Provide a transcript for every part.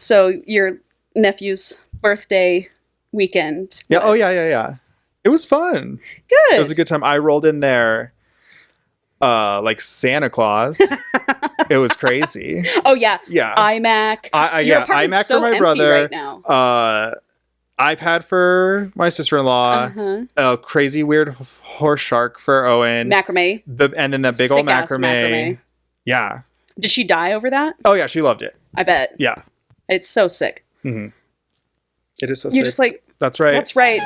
So your nephew's birthday weekend. Yeah. Oh, yeah. It was fun. Good. It was a good time. I rolled in there like Santa Claus. It was crazy. Oh, yeah. Yeah. iMac. Yeah, iMac so for my empty brother. Right now. iPad for my sister-in-law. A crazy weird horse shark for Owen. Macrame. And then that big old macrame. Yeah. Did she die over that? Oh, yeah. She loved it. I bet. Yeah. It's so sick. Mm-hmm. It is so sick. You're just like... That's right. That's right.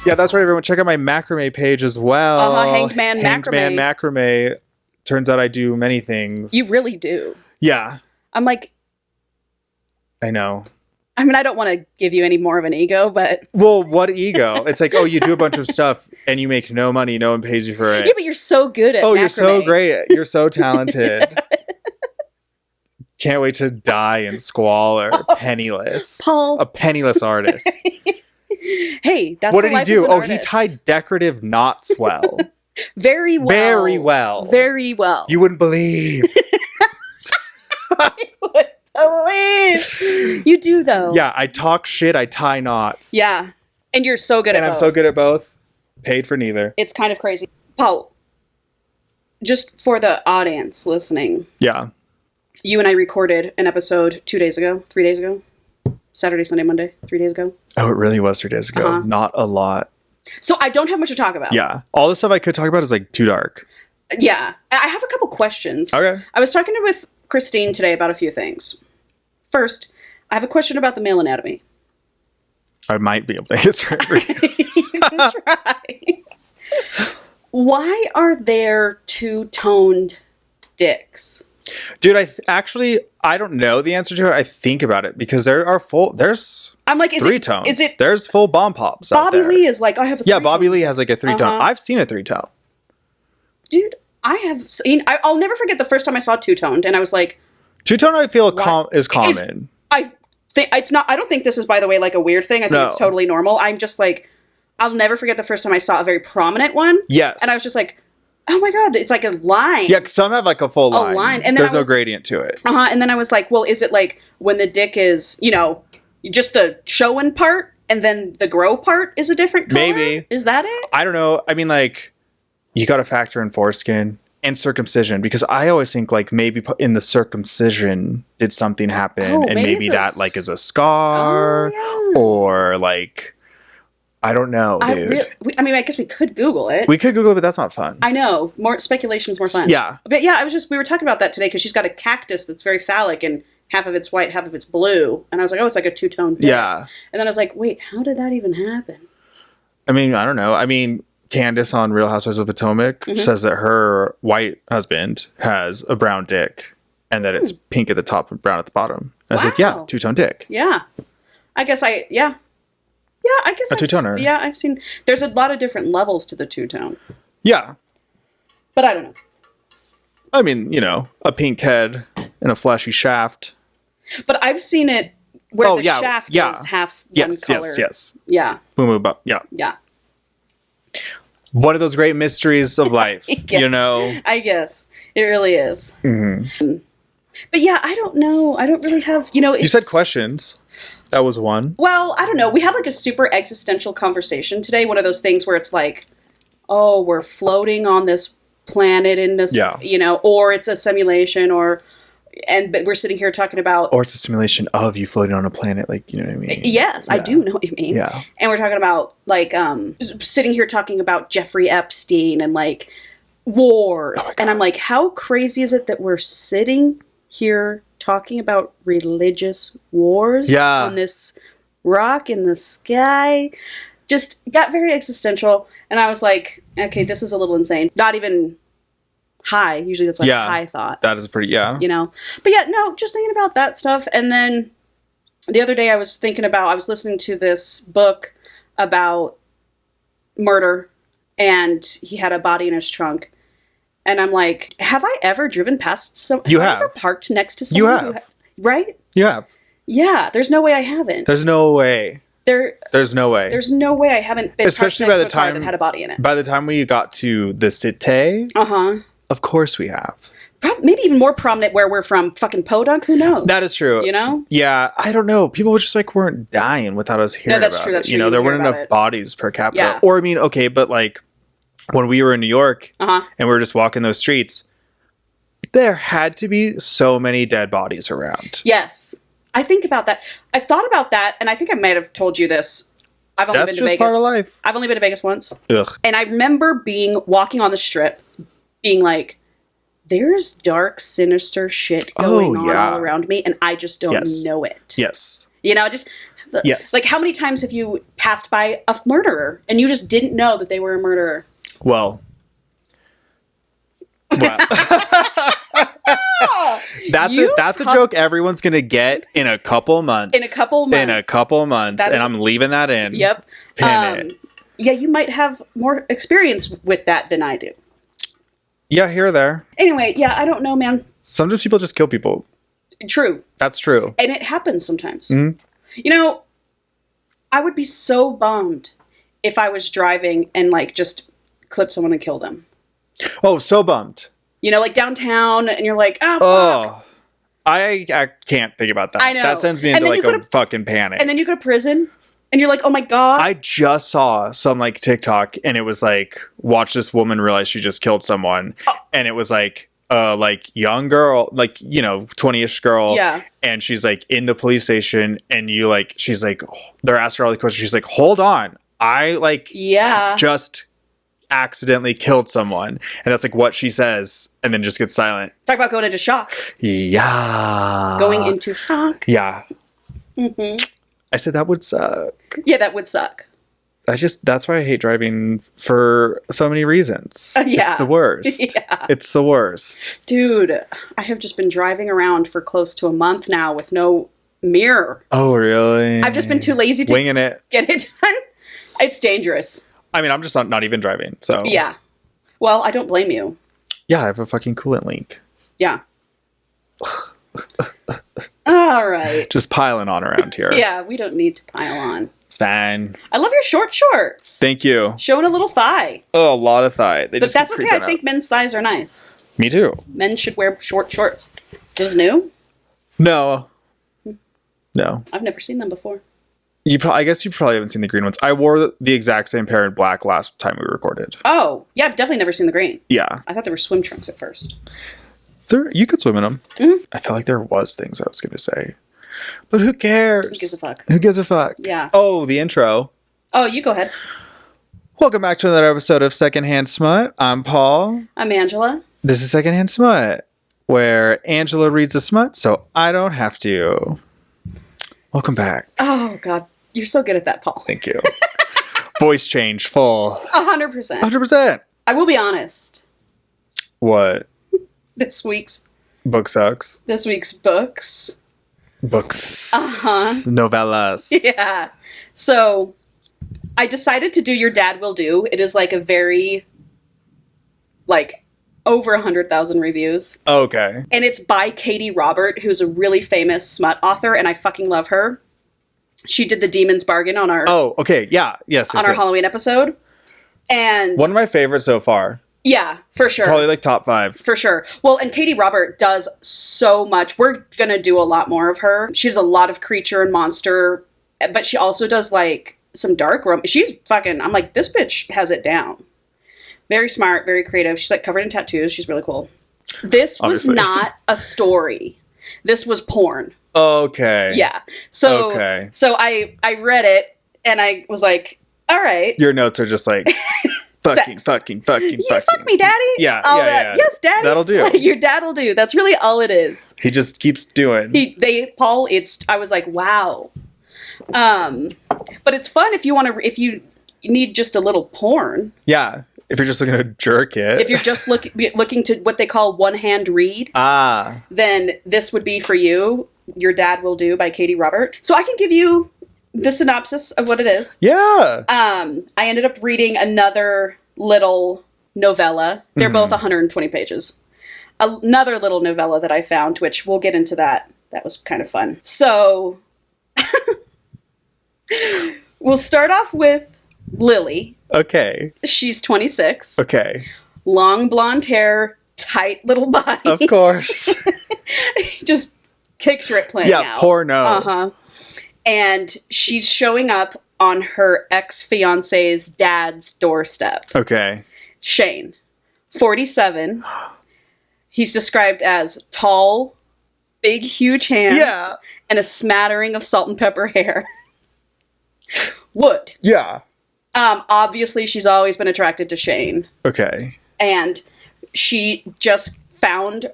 Yeah, that's right, everyone. Check out my macrame page as well. Hanged Man Macrame. Turns out I do many things. You really do. Yeah. I'm like... I know. I mean, I don't want to give you any more of an ego, but... Well, what ego? It's like, oh, you do a bunch of stuff and you make no money. No one pays you for it. Yeah, but you're so good at macrame. You're so great. You're so talented. Can't wait to die in squalor. Penniless. Paul. A penniless artist. Hey, that's what the did he life do? of an Oh, artist. he tied decorative knots well. Very well. Very well. Very well. You wouldn't believe. You do, though. Yeah, I talk shit, I tie knots. Yeah. And you're so good at both. And I'm so good at both. Paid for neither. It's kind of crazy. Paul, just for the audience listening. Yeah. You and I recorded an episode 3 days ago. Saturday, Sunday, Monday, 3 days ago. Oh, it really was 3 days ago. Not a lot. So I don't have much to talk about. Yeah. All the stuff I could talk about is like too dark. Yeah. I have a couple questions. Okay. I was talking with Christine today about a few things. First, I have a question about the male anatomy. I might be able to answer it for you. You can try. Why are there two-toned dicks? Dude, I don't know the answer to it. I think about it because there's I'm like, three tones. There's full bomb pops out Bobby there. Lee is like, I have a Yeah, Bobby Lee has like a 3-tone. I've seen a 3-tone. Dude, I have seen, I'll never forget the first time I saw two-toned and I was like, 2-tone I feel is common. I don't think this is, by the way, like a weird thing. I think it's totally normal. I'm just like, I'll never forget the first time I saw a very prominent one. Yes. And I was just like, oh my God, it's like a line. Yeah, some have like a full line. A line. And then there's no gradient to it. And then I was like, well, is it like when the dick is, just the showing part and then the grow part is a different color? Maybe. Is that it? I don't know. I mean, like, you got to factor in foreskin and circumcision because I always think like maybe in the circumcision did something happen and maybe that like is a scar or like... I don't know, dude. I guess we could Google it. We could Google it, but that's not fun. I know. More speculation is more fun. Yeah. But yeah, we were talking about that today because she's got a cactus that's very phallic and half of it's white, half of it's blue. And I was like, oh, it's like a two-tone dick. Yeah. And then I was like, wait, how did that even happen? I mean, I don't know. I mean, Candace on Real Housewives of Potomac says that her white husband has a brown dick and that it's pink at the top and brown at the bottom. And I was like, yeah, two-tone dick. Yeah. I guess Yeah, I guess a two-toner. Yeah, I've seen. There's a lot of different levels to the two-tone. Yeah. But I don't know. I mean, a pink head and a flashy shaft. But I've seen it where the shaft is half one color. Yes. Yeah. Boom, boom, boom. Yeah. Yeah. One of those great mysteries of life, I guess. It really is. Mm-hmm. But yeah, I don't know. I don't really have, You said questions. That was one. Well, I don't know. We had like a super existential conversation today. One of those things where it's like, oh, we're floating on this planet in this, or it's a simulation but we're sitting here talking about... Or it's a simulation of you floating on a planet, like, you know what I mean? Yes, yeah. I do know what you mean. Yeah. And we're talking about, like, sitting here talking about Jeffrey Epstein and, like, wars. And I'm like, how crazy is it that we're sitting here talking about religious wars on this rock in the sky? Just got very existential. And I was like, okay, this is a little insane. Not even high. Usually that's like a high thought. That is pretty, But yeah, no, just thinking about that stuff. And then the other day I was listening to this book about murder and he had a body in his trunk. And I'm like, have I ever driven past someone? You have. I ever parked next to someone? You have. Right? You have. Yeah, there's no way I haven't. There's no way. There's no way. There's no way I haven't been especially touched by the next to a car time that had a body in it. By the time we got to the cité, of course we have. Maybe even more prominent where we're from. Fucking Podunk, who knows? That is true. You know? Yeah, I don't know. People just like weren't dying without us hearing that's about true, it. that's true. You know, You there hear weren't about enough it. bodies per capita. Yeah. Or I mean, okay, but like when we were in New York and we were just walking those streets, there had to be so many dead bodies around. Yes. I think about that. I thought about that, and I think I might have told you this. I've only been to Vegas. Part of life. I've only been to Vegas once. Ugh. And I remember walking on the strip, being like, there's dark, sinister shit going on all around me, and I just don't know it. Yes. You know, just... Yes. Like, how many times have you passed by a murderer, and you just didn't know that they were a murderer? Well... That's a joke everyone's gonna get in a couple months. In a couple months. And I'm leaving that in. Yep. Pin it. Yeah, you might have more experience with that than I do. Yeah, here or there. Anyway, yeah, I don't know, man. Sometimes people just kill people. True. That's true. And it happens sometimes. Mm-hmm. You know, I would be so bummed if I was driving and like just clip someone and kill them. Oh, so bummed. You know, like downtown, and you're like, oh, fuck. I can't think about that. I know. That sends me into like a fucking panic. And then you go to prison, and you're like, oh my God. I just saw some like TikTok, and it was like, watch this woman realize she just killed someone. And it was like young girl, like, you know, 20-ish girl. Yeah. And she's like in the police station, and she's like, they're asking her all the questions. She's like, hold on. I like, just accidentally killed someone, and that's like what she says, and then just gets silent. Talk about going into shock. Yeah. Going into shock. Yeah. Mm-hmm. I said that would suck. Yeah, that would suck. That's why I hate driving for so many reasons. Yeah. It's the worst. Yeah. It's the worst. Dude, I have just been driving around for close to a month now with no mirror. Oh, really? I've just been too lazy to winging it. Get it done. It's dangerous. I mean, I'm just not even driving, so... Yeah. Well, I don't blame you. Yeah, I have a fucking coolant leak. Yeah. All right. Just piling on around here. Yeah, we don't need to pile on. It's fine. I love your short shorts. Thank you. Showing a little thigh. Oh, a lot of thigh. But that's okay. I think men's thighs are nice. Me too. Men should wear short shorts. Those new? No. I've never seen them before. I guess you probably haven't seen the green ones. I wore the exact same pair in black last time we recorded. Oh, yeah, I've definitely never seen the green. Yeah. I thought they were swim trunks at first. You could swim in them. Mm-hmm. I felt like there was things I was going to say. But who cares? Who gives a fuck? Who gives a fuck? Yeah. Oh, the intro. Oh, you go ahead. Welcome back to another episode of Secondhand Smut. I'm Paul. I'm Angela. This is Secondhand Smut, where Angela reads a smut so I don't have to. Welcome back. Oh, God. You're so good at that, Paul. Thank you. Voice change, full. 100%. 100%. I will be honest. What? This week's book sucks. This week's books. Novellas. Yeah. So, I decided to do Your Dad Will Do. It is like a very, like, over 100,000 reviews. Okay. And it's by Katee Robert, who's a really famous smut author, and I fucking love her. She did the Demon's Bargain on our... Oh, okay. Yeah. Yes. On our Halloween episode. And... one of my favorites so far. Yeah, for sure. Probably like top 5. For sure. Well, and Katee Robert does so much. We're going to do a lot more of her. She does a lot of creature and monster, but she also does like some dark romance. She's fucking... I'm like, this bitch has it down. Very smart, very creative. She's like covered in tattoos. She's really cool. This was not a story. This was porn. Okay. Yeah. So I read it and I was like, all right. Your notes are just like fucking. You fuck me, daddy. Yeah. Yeah. Yes, daddy. That'll do. Like, your dad'll do. That's really all it is. He just keeps doing. I was like, wow. But it's fun if you need just a little porn. Yeah. If you're just looking to jerk it. If you're just looking to what they call one-hand read. Then this would be for you. Your Dad Will Do by Katee Robert. So I can give you the synopsis of what it is. Yeah. I ended up reading another little novella. They're both 120 pages. Another little novella that I found, which we'll get into that. That was kind of fun. So... We'll start off with Lily. Okay. She's 26. Okay. Long blonde hair, tight little body. Of course. Just picture it playing out. Yeah, porno. Uh-huh. And she's showing up on her ex-fiance's dad's doorstep. Okay. Shane, 47. He's described as tall, big, huge hands, and a smattering of salt and pepper hair. Wood. Yeah. Obviously, she's always been attracted to Shane. Okay. And she just found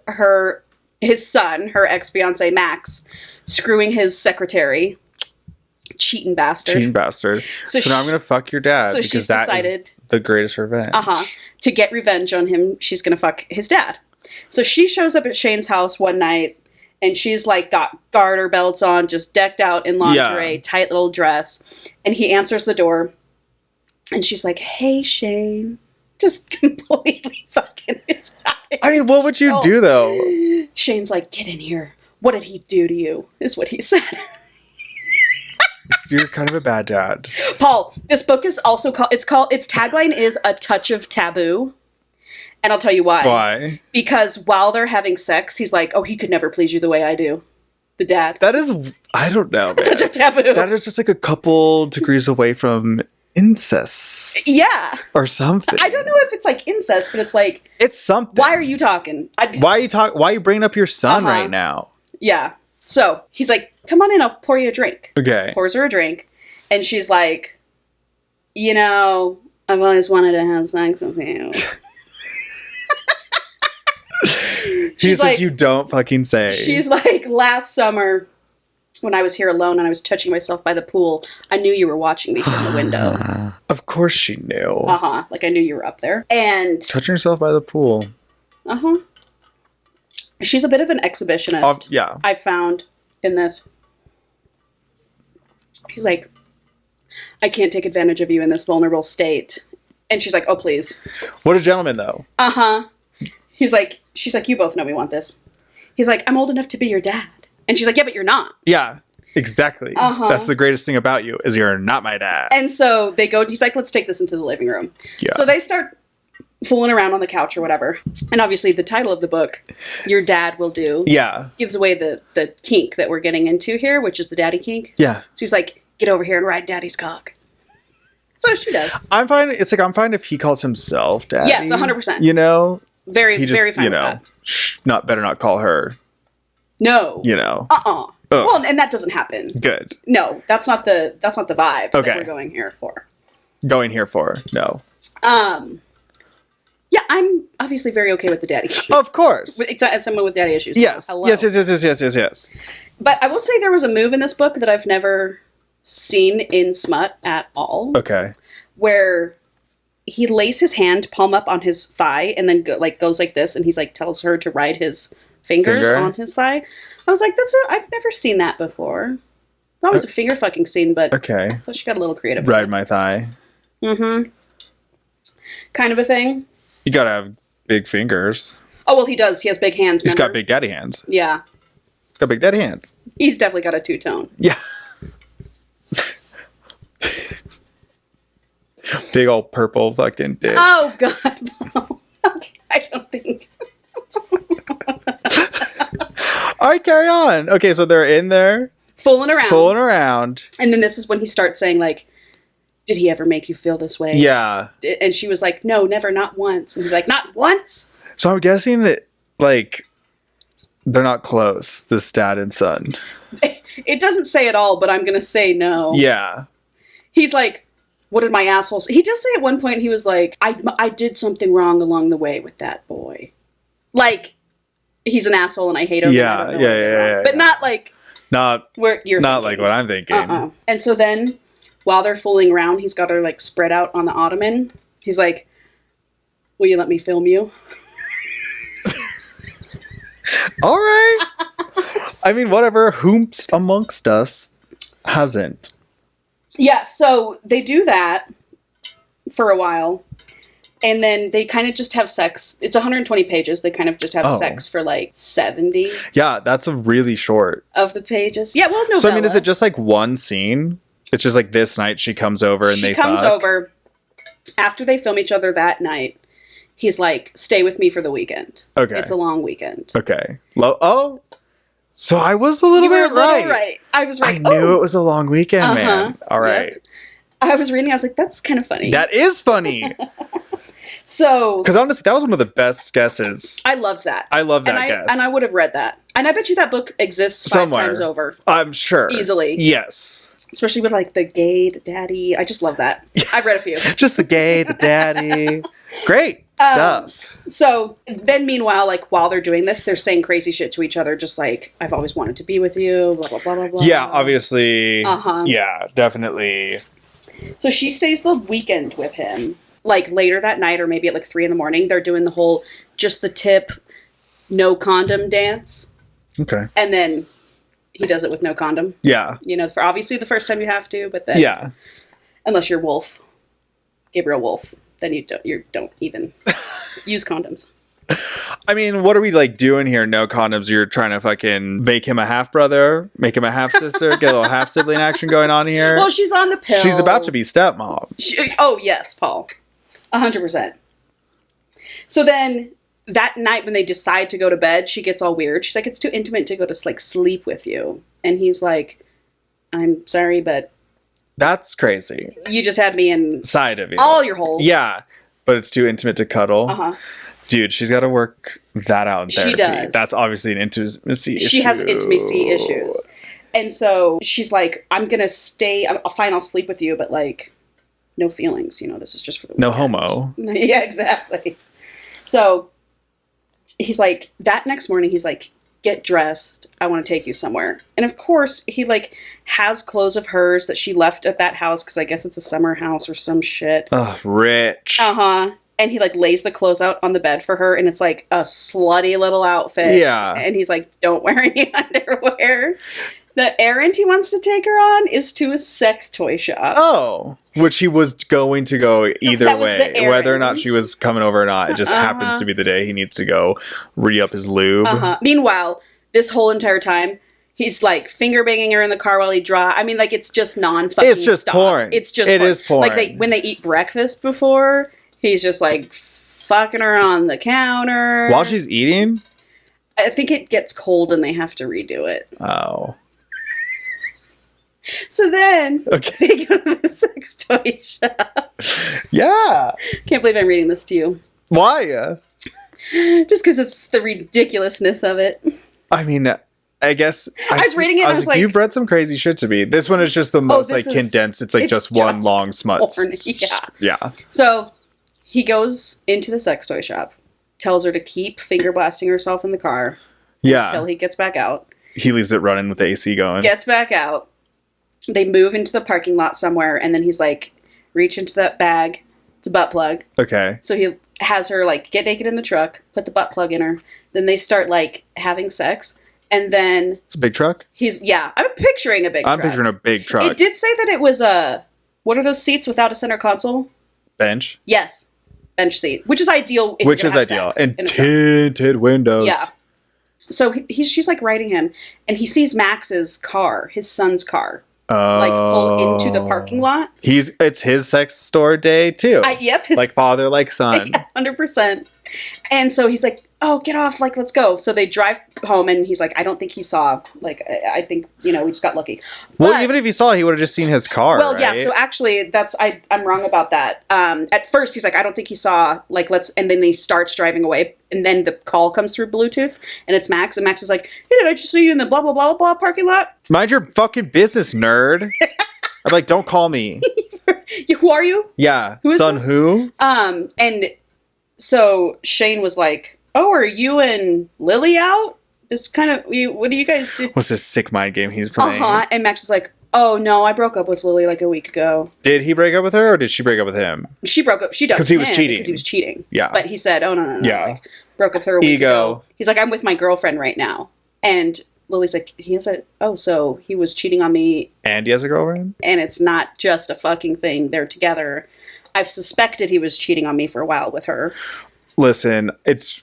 his son, her ex-fiance Max, screwing his secretary. Cheating bastard. So now I'm going to fuck your dad. So because she's that decided... is the greatest revenge. To get revenge on him, she's going to fuck his dad. So she shows up at Shane's house one night, and she's like got garter belts on, just decked out in lingerie, tight little dress. And he answers the door, and she's like, "Hey, Shane." Just completely fucking his eyes. I mean, what would you do, though? Shane's like, "Get in here. What did he do to you?" is what he said. You're kind of a bad dad. Paul, this book is also its tagline is A Touch of Taboo. And I'll tell you why. Why? Because while they're having sex, he's like, "Oh, he could never please you the way I do." The dad. That is, I don't know, man. A touch of taboo. That is just like a couple degrees away from incest. Yeah. Or something. I don't know if it's like incest, but it's like... It's something. Why are you talking? Why are you bringing up your son right now? Yeah. So, he's like, "Come on in, I'll pour you a drink." Okay. Pours her a drink. And she's like, "I've always wanted to have sex with you." He says, like, "You don't fucking say." She's like, "Last summer, when I was here alone and I was touching myself by the pool, I knew you were watching me from the window." Of course she knew. Like, I knew you were up there. And... touching herself by the pool. She's a bit of an exhibitionist. Yeah. I found in this. He's like, "I can't take advantage of you in this vulnerable state." And she's like, "Oh, please." What a gentleman, though. She's like, "You both know we want this." He's like, "I'm old enough to be your dad." And she's like, "Yeah, but you're not." Yeah, exactly. That's the greatest thing about you, is you're not my dad. And so they go, he's like, "Let's take this into the living room." Yeah. So they start fooling around on the couch or whatever. And obviously the title of the book, Your Dad Will Do, gives away the kink that we're getting into here, which is the daddy kink. Yeah. So he's like, "Get over here and ride daddy's cock." So she does. I'm fine if he calls himself daddy. Yes, 100%. Very fine with that. Better not call her. No. Ugh. Well, and that doesn't happen. Good. No, that's not the vibe that we're going here for. No. Yeah, I'm obviously very okay with the daddy kink. Of course. As someone with daddy issues. Yes. Hello. Yes. But I will say there was a move in this book that I've never seen in smut at all. Okay. Where he lays his hand palm up on his thigh and then goes like this, and he's like tells her to ride his fingers on his thigh. I was like, I've never seen that before. That was a finger fucking scene, but okay. She got a little creative. Ride my thigh. Kind of a thing. You gotta have big fingers. Oh, well, he does. He has big hands. He's got big daddy hands. Yeah. Got big daddy hands. He's definitely got a two-tone. Yeah. Big old purple fucking dick. Oh, God. Okay, I don't think. All right, carry on. Okay, so they're in there. Fooling around. And then this is when he starts saying, like, "Did he ever make you feel this way?" Yeah. And she was like, "No, never, not once." And he's like, "Not once?" So I'm guessing that, like, they're not close, this dad and son. It doesn't say at all, but I'm going to say no. Yeah. He's like, "What did my asshole say?" He does say at one point, he was like, I did something wrong along the way with that boy. Like, he's an asshole and I hate him. Yeah. But not like... Not where you're not thinking. like what I'm thinking. And so then, while they're fooling around, he's got her, like, spread out on the ottoman. He's like, "Will you let me film you?" All right. I mean, whatever. Whomps amongst us hasn't. Yeah, so they do that for a while. And then they kind of just have sex. It's 120 pages. They kind of just have sex for like 70. Yeah, that's a really short. Of the pages. Yeah, well, novella. So, I mean, is it just like one scene? It's just like this night she comes over and she comes over. After they film each other that night, he's like, stay with me for the weekend. Okay. It's a long weekend. Okay. So I was a little bit right. I was right. I knew it was a long weekend, man. All right. Yep. I was reading, I was like, that's kind of funny. That is funny. So, because honestly, that was one of the best guesses. I loved that. I love that guess. And I would have read that. And I bet you that book exists somewhere 5 times over. I'm sure. Easily. Yes. Especially with like the gay, the daddy. I just love that. I've read a few. Just the gay, the daddy. Great stuff. So then meanwhile, like while they're doing this, they're saying crazy shit to each other. Just like, I've always wanted to be with you, blah, blah, blah, blah, blah. Yeah, obviously. Yeah, definitely. So she stays the weekend with him. Like later that night or maybe at like 3 a.m, they're doing the whole just the tip, no condom dance. Okay. And then he does it with no condom. Yeah. You know, for obviously the first time you have to, but then unless you're Wolf, Gabriel Wolf, then you don't even use condoms. I mean, what are we like doing here? No condoms. You're trying to fucking make him a half brother, make him a half sister, get a little half sibling action going on here. Well, she's on the pill. She's about to be stepmom. Oh yes, Paul, 100%. So then that night when they decide to go to bed, she gets all weird. She's like, it's too intimate to go to like sleep with you. And he's like, I'm sorry, but that's crazy. You just had me inside of you. All your holes. Yeah, but it's too intimate to cuddle. Dude, she's got to work that out in therapy. She does. That's obviously an intimacy issue. She has intimacy issues. And so she's like, I'm going to stay. Fine, I'll sleep with you, but like, no feelings. You know, this is just for the no weekend. Homo. Yeah, exactly. So he's like, that next morning, he's like, get dressed. I want to take you somewhere. And of course, he like has clothes of hers that she left at that house because I guess it's a summer house or some shit. Ugh, rich. And he like lays the clothes out on the bed for her, and it's like a slutty little outfit. Yeah. And he's like, don't wear any underwear. The errand he wants to take her on is to a sex toy shop. Oh, which he was going to go either way, whether or not she was coming over or not. It just happens to be the day he needs to go re-up his lube. Meanwhile, this whole entire time, he's like finger banging her in the car while he drives. I mean, like it's just non-fucking It's just porn. It's just It porn. is porn. Like when they eat breakfast before, he's just like fucking her on the counter. While she's eating? I think it gets cold and they have to redo it. Oh. So then they go to the sex toy shop. Yeah. Can't believe I'm reading this to you. Why? Just because it's the ridiculousness of it. I mean, I guess I was reading it and I was like, you've read some crazy shit to me. This one is just the most condensed. It's like just one long smut. Yeah. So he goes into the sex toy shop, tells her to keep finger blasting herself in the car until he gets back out. He leaves it running with the AC going. Gets back out. They move into the parking lot somewhere, and then he's like, reach into that bag. It's a butt plug. Okay. So he has her like get naked in the truck, put the butt plug in her. Then they start like having sex. And then it's a big truck? I'm picturing a big truck. I'm picturing a big truck. It did say that it was what are those seats without a center console? Bench? Yes. Bench seat. Which is ideal if you're gonna have sex and tinted windows. Yeah. So she's like riding him, and he sees Max's car, his son's car. Like pull into the parking lot. It's his sex store day too. Yep. Like father, like son. 100%. And so he's like, oh, get off, like, let's go. So they drive home, and he's like, I don't think he saw, like, I think, we just got lucky. Well, even if he saw, he would have just seen his car, well, right? yeah, so actually, I'm wrong about that. At first, he's like, I don't think he saw, like, and then he starts driving away, and then the call comes through Bluetooth, and it's Max, and Max is like, hey, did I just see you in the blah, blah, blah, blah parking lot? Mind your fucking business, nerd. I'm like, don't call me. Who are you? Yeah. Who is son this? Who? And so Shane was like, oh, are you and Lily out? This kind of, what do you guys do? What's this sick mind game he's playing? And Max is like, oh, no, I broke up with Lily like a week ago. Did he break up with her, or did she break up with him? She broke up. She does. Because he was cheating. Because he was cheating. Yeah. But he said, oh, no. Yeah. Like, broke up with her a week ago. He's like, I'm with my girlfriend right now. And Lily's like, so he was cheating on me. And he has a girlfriend? And it's not just a fucking thing. They're together. I've suspected he was cheating on me for a while with her. Listen, it's,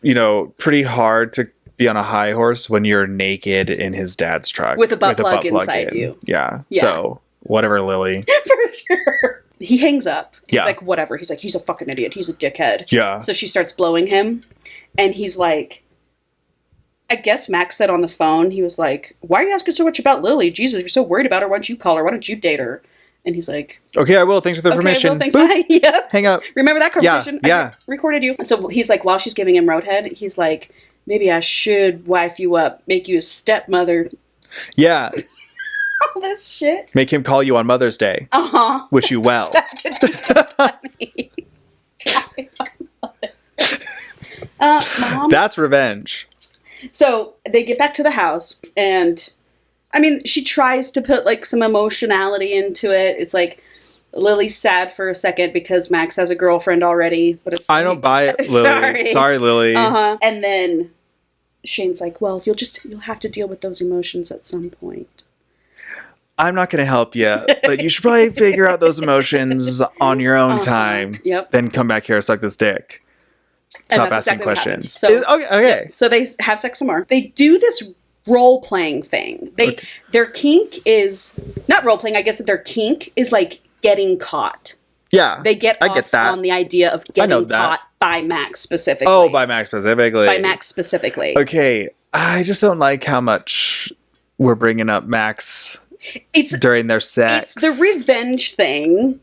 pretty hard to be on a high horse when you're naked in his dad's truck. With a butt plug inside you. Yeah. So whatever, Lily. For sure. He hangs up. He's Yeah. like, whatever. He's like, he's a fucking idiot. He's a dickhead. Yeah. So she starts blowing him. And he's like, I guess Max said on the phone, he was like, why are you asking so much about Lily? Jesus, you're so worried about her. Why don't you call her? Why don't you date her? And he's like, okay, I will. Thanks for the permission. Well, thanks, bye. Yep. Hang up. Remember that conversation? Yeah. I recorded you. So he's like, while she's giving him roadhead, he's like, maybe I should wife you up, make you a stepmother. Yeah. All this shit. Make him call you on Mother's Day. Uh-huh. Wish you well. That could be so funny. Mom. That's revenge. So they get back to the house, and I mean, she tries to put like some emotionality into it. It's like Lily's sad for a second because Max has a girlfriend already, but it's I don't buy it, Lily. Sorry, Lily. Uh-huh. And then Shane's like, well, you'll have to deal with those emotions at some point. I'm not going to help you, but you should probably figure out those emotions on your own time. Yep. Then come back here and suck this dick. Stop asking questions. So, okay. So they have sex some more. They do this role-playing thing. Their kink is not role-playing. I guess their kink is like getting caught. Yeah. They get I get that. on the idea of getting caught by Max specifically. Oh, by Max specifically. By Max specifically. Okay. I just don't like how much we're bringing up Max during their sex. It's the revenge thing.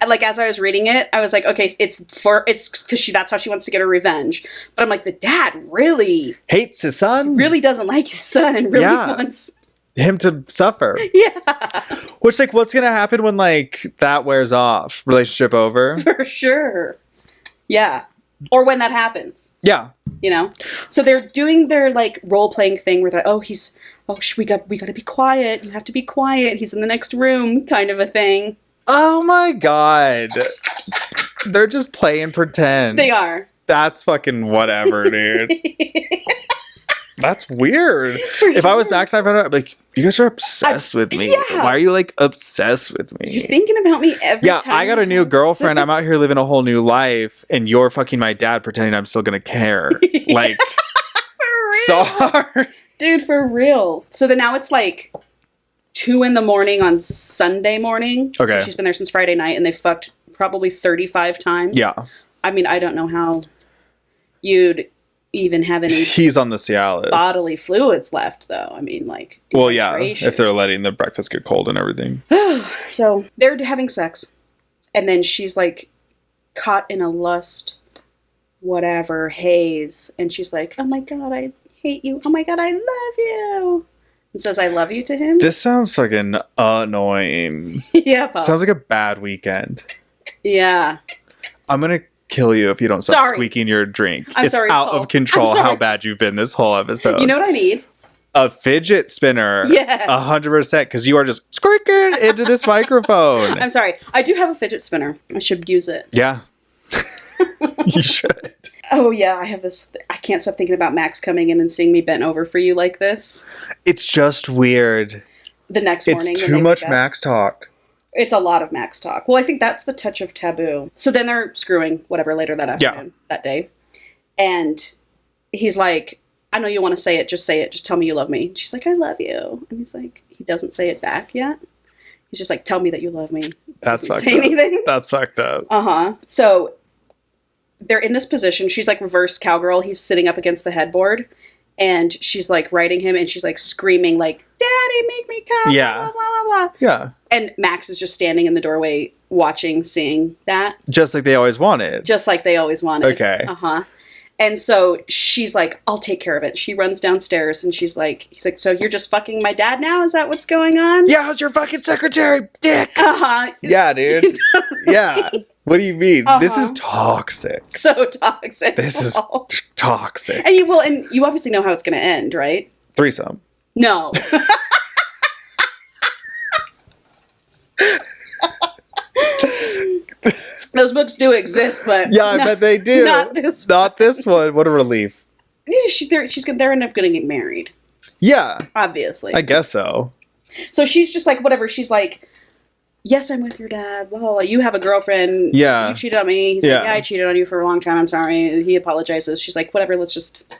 Like, as I was reading it, I was like, okay, it's because that's how she wants to get her revenge. But I'm like, the dad really hates his son. Really doesn't like his son and really wants him to suffer. Yeah. Which, like, what's going to happen when, like, that wears off? Relationship over? For sure. Yeah. Or when that happens. Yeah. You know? So they're doing their, like, role-playing thing where they're, we got to be quiet. You have to be quiet. He's in the next room kind of a thing. Oh my god. They're just playing pretend. They are. That's fucking whatever, dude. That's weird. If I was Max, I'd be like, you guys are obsessed with me. Yeah. Why are you, like, obsessed with me? You're thinking about me every time. Yeah, I got a new girlfriend. I'm out here living a whole new life, and you're fucking my dad pretending I'm still gonna care. Like, sorry. Dude, for real. So then now it's like 2 a.m. on Sunday morning. Okay. So she's been there since Friday night, and they fucked probably 35 times. Yeah. I mean, I don't know how you'd even have any He's on the Cialis. Bodily fluids left, though. I mean, like, well, yeah, if they're letting the breakfast get cold and everything. So they're having sex, and then she's like caught in a lust, whatever, haze, and she's like, oh my god, I hate you. Oh my god, I love you. And says, I love you to him. This sounds fucking annoying. Yeah, Paul. Sounds like a bad weekend. Yeah. I'm going to kill you if you don't stop squeaking your drink. It's out of control how bad you've been this whole episode. You know what I need? A fidget spinner. Yes. 100%, because you are just squeaking into this microphone. I'm sorry. I do have a fidget spinner. I should use it. Yeah. You should. Oh, yeah, I have this. I can't stop thinking about Max coming in and seeing me bent over for you like this. It's just weird. The next morning. It's too much Max talk. It's a lot of Max talk. Well, I think that's the touch of taboo. So then they're screwing whatever later that afternoon, that day. And he's like, I know you want to say it. Just say it. Just tell me you love me. And she's like, I love you. And he's like, he doesn't say it back yet. He's just like, tell me that you love me. That's fucked up. Anything. That's fucked up. Uh-huh. So they're in this position. She's like reverse cowgirl. He's sitting up against the headboard. And she's like riding him, and she's like screaming like, Daddy, make me come. Yeah. Blah, blah, blah, blah. Yeah. And Max is just standing in the doorway watching, seeing that. Just like they always wanted. Just like they always wanted. Okay. Uh-huh. And so she's like, I'll take care of it. She runs downstairs, and he's like, so you're just fucking my dad now? Is that what's going on? Yeah, how's your fucking secretary, dick? Uh-huh. Yeah, dude. Yeah. What do you mean? Uh-huh. This is toxic. So toxic. This is toxic. And you obviously know how it's going to end, right? Threesome. No. Those books do exist, but yeah, I bet they do. Not this. Not this one. What a relief. They're end up going to get married. Yeah, obviously. I guess so. So she's just like, whatever. She's like, yes, I'm with your dad. Blah, blah, blah. You have a girlfriend. Yeah, you cheated on me. He's like, yeah, I cheated on you for a long time. I'm sorry. He apologizes. She's like, whatever. Let's just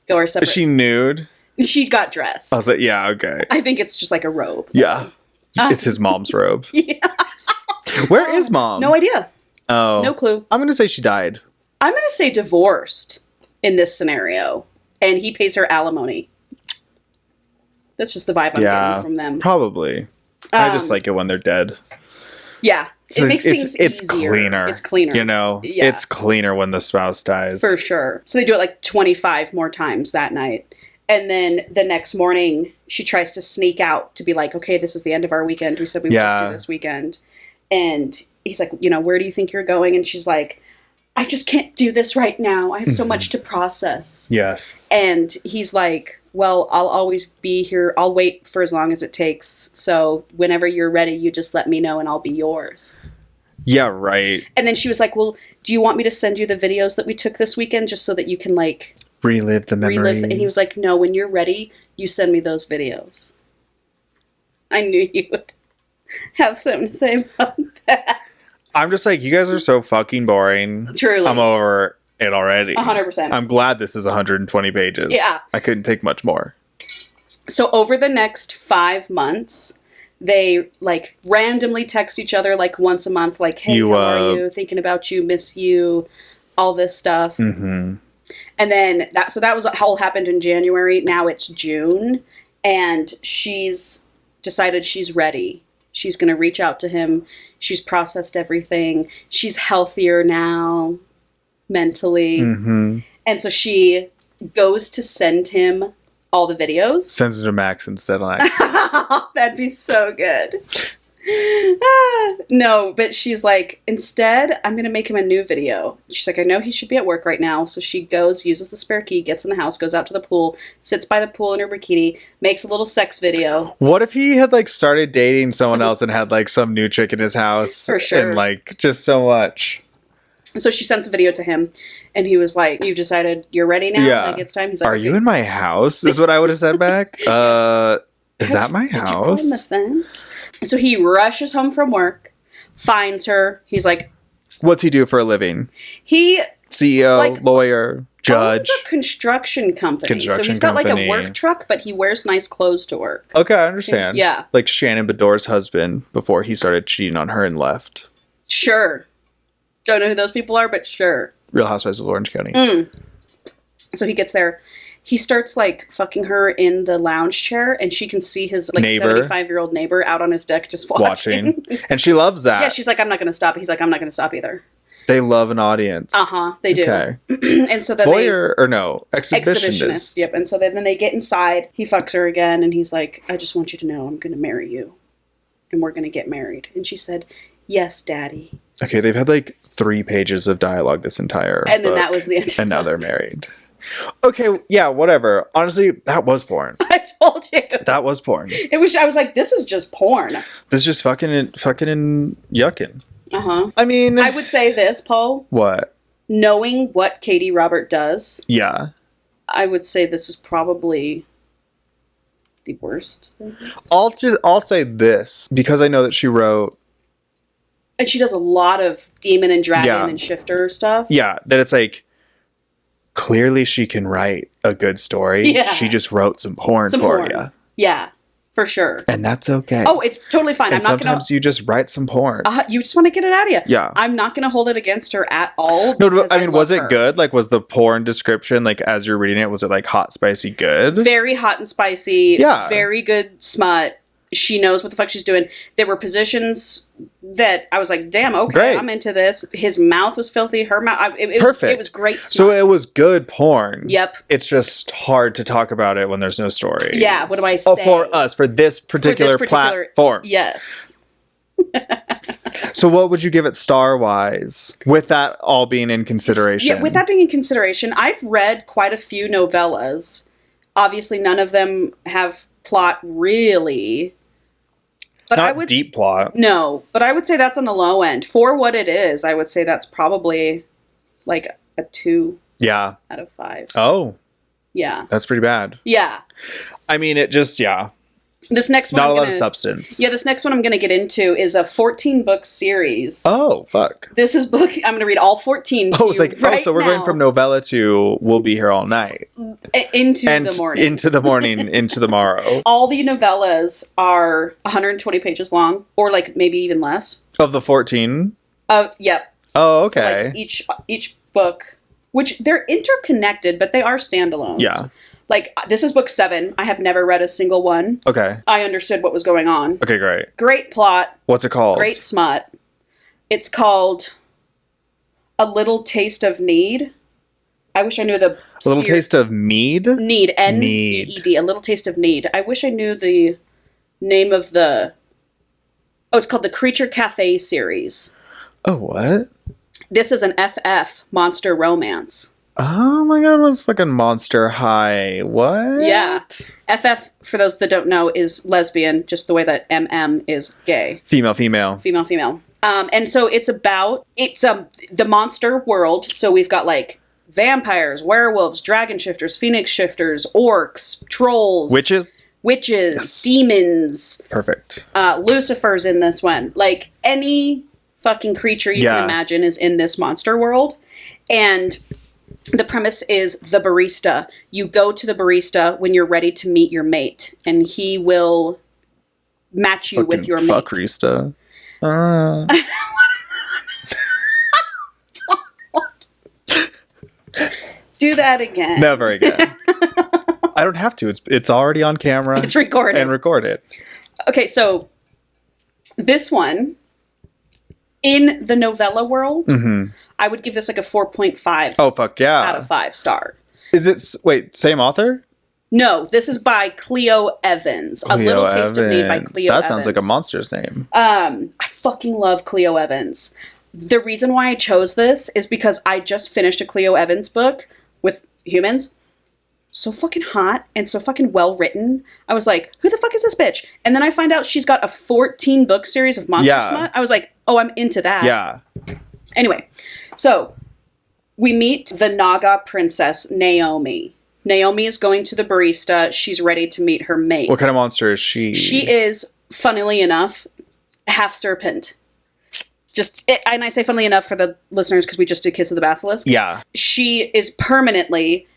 go our separate. Is she nude? She got dressed. I was like, yeah, okay. I think it's just like a robe. Yeah. It's his mom's robe. Yeah. Where is mom? No idea. Oh. No clue. I'm going to say she died. I'm going to say divorced in this scenario. And he pays her alimony. That's just the vibe I'm getting from them. Probably. I just like it when they're dead. Yeah. It makes things easier. It's cleaner. It's cleaner. You know? Yeah. It's cleaner when the spouse dies. For sure. So they do it like 25 more times that night. And then the next morning, she tries to sneak out to be like, okay, this is the end of our weekend. We said we would just do this weekend. And he's like, where do you think you're going? And she's like, I just can't do this right now. I have so much to process. Yes. And he's like, well, I'll always be here. I'll wait for as long as it takes. So whenever you're ready, you just let me know and I'll be yours. Yeah, right. And then she was like, well, do you want me to send you the videos that we took this weekend just so that you can like... relive the memories. And he was like, no, when you're ready, you send me those videos. I knew you would have something to say about that. I'm just like, you guys are so fucking boring. Truly. I'm over it already. 100%. I'm glad this is 120 pages. Yeah. I couldn't take much more. So over the next 5 months, they like randomly text each other like once a month, like, hey, how are you? Thinking about you, miss you, all this stuff. Mm-hmm. And then that was all happened in January. Now it's June, and she's decided she's ready. She's going to reach out to him. She's processed everything. She's healthier now, mentally. Mm-hmm. And so she goes to send him all the videos. Sends it to Max instead of Max. That'd be so good. No, but she's like, instead, I'm going to make him a new video. She's like, I know he should be at work right now. So she goes, uses the spare key, gets in the house, goes out to the pool, sits by the pool in her bikini, makes a little sex video. What if he had like started dating someone else and had like some new chick in his house? For sure. And like just so much. So she sends a video to him, and he was like, you've decided you're ready now? Yeah. Like, it's time? He's like, are you in my house? Is what I would have said back. Is that my house? Did you climb the fence? So he rushes home from work, finds her. He's like... What's he do for a living? He... CEO, lawyer, judge. Owns a construction company. So he's got like a work truck, but he wears nice clothes to work. Okay, I understand. Yeah. Like Shannon Bedore's husband before he started cheating on her and left. Sure. Don't know who those people are, but sure. Real Housewives of Orange County. So he gets there. He starts like fucking her in the lounge chair, and she can see his like 75-year-old neighbor out on his deck just watching. And she loves that. Yeah, she's like, I'm not going to stop. He's like, I'm not going to stop either. They love an audience. They do. Okay. And so then exhibitionist. Yep. And so then they get inside. He fucks her again, and he's like, I just want you to know I'm going to marry you, and we're going to get married. And she said, yes, daddy. Okay, they've had like 3 pages of dialogue this entire and then book, that was the end. And now they're married. Okay, yeah, whatever. Honestly, that was porn. I told you. That was porn. It was. I was like, this is just porn. This is just fucking and yucking. I mean... I would say this, Paul. What? Knowing what Katee Robert does. Yeah. I would say this is probably the worst. I'll say this, because I know that she wrote... And she does a lot of demon and dragon and shifter stuff. Yeah, that it's like... Clearly she can write a good story. Yeah. She just wrote some porn for you. Yeah, for sure. And that's okay. Oh, it's totally fine. And sometimes you just write some porn. You just want to get it out of you. Yeah. I'm not going to hold it against her at all. No, I mean, was it good? Like, was the porn description, like, as you're reading it, was it, like, hot, spicy good? Very hot and spicy. Yeah. Very good smut. She knows what the fuck she's doing. There were positions that I was like, damn, okay, great. I'm into this. His mouth was filthy. Her mouth, perfect. It was great smut. So it was good porn. Yep. It's just hard to talk about it when there's no story. Yeah, what do I say? For us, for this particular platform. Yes. So what would you give it star-wise, with that all being in consideration? Yeah, with that being in consideration, I've read quite a few novellas. Obviously, none of them have plot, really. But not deep plot. No, but I would say that's on the low end. For what it is, I would say that's probably like a 2 out of 5. Oh. Yeah. That's pretty bad. Yeah. I mean, it just, This next one, not a lot of substance. Yeah, this next one I'm going to get into is a 14-book series. Oh, fuck. This is book, I'm going to read all 14 to you it's like, right so we're now. going from novella to We'll Be Here All Night. Into the morning. Into the morning, into the morrow. All the novellas are 120 pages long, or like maybe even less. Of the 14? Yep. Oh, okay. So like each book, which they're interconnected, but they are standalones. Yeah. Like, this is book 7. I have never read a single one. Okay. I understood what was going on. Okay, great. Great plot. What's it called? Great smut. It's called A Little Taste of Need. I wish I knew the... A Little Taste of Mead? Need. N-E-E-D. A Little Taste of Need. I wish I knew the name of the... Oh, it's called the Creature Cafe series. Oh, what? This is an FF monster romance. Oh my god, what's fucking Monster High? What? Yeah. FF, for those that don't know, is lesbian, just the way that MM is gay. Female. Female. And so it's the monster world. So we've got like vampires, werewolves, dragon shifters, phoenix shifters, orcs, trolls. Witches, yes. Demons. Perfect. Lucifer's in this one. Like, any fucking creature you can imagine is in this monster world. And the premise is the barista. You go to the barista when you're ready to meet your mate, and he will match you fucking with your mate. Fuckrista. Do that again. Never again. I don't have to. It's already on camera. It's recorded. And recorded. Okay, so this one, in the novella world, I would give this like a 4.5. Oh, fuck yeah. Out of 5 star. Is it... Wait, same author? No, this is by Clio Evans. A Little Taste of Need by Clio Evans. That sounds like a monster's name. I fucking love Clio Evans. The reason why I chose this is because I just finished a Clio Evans book with humans. So fucking hot and so fucking well written. I was like, who the fuck is this bitch? And then I find out she's got a 14 book series of monster smut. I was like, oh, I'm into that. Yeah. Anyway, so we meet the Naga princess, Naomi. Naomi is going to the barista. She's ready to meet her mate. What kind of monster is she? She is, funnily enough, half serpent. And I say funnily enough for the listeners because we just did Kiss of the Basilisk. Yeah. She is permanently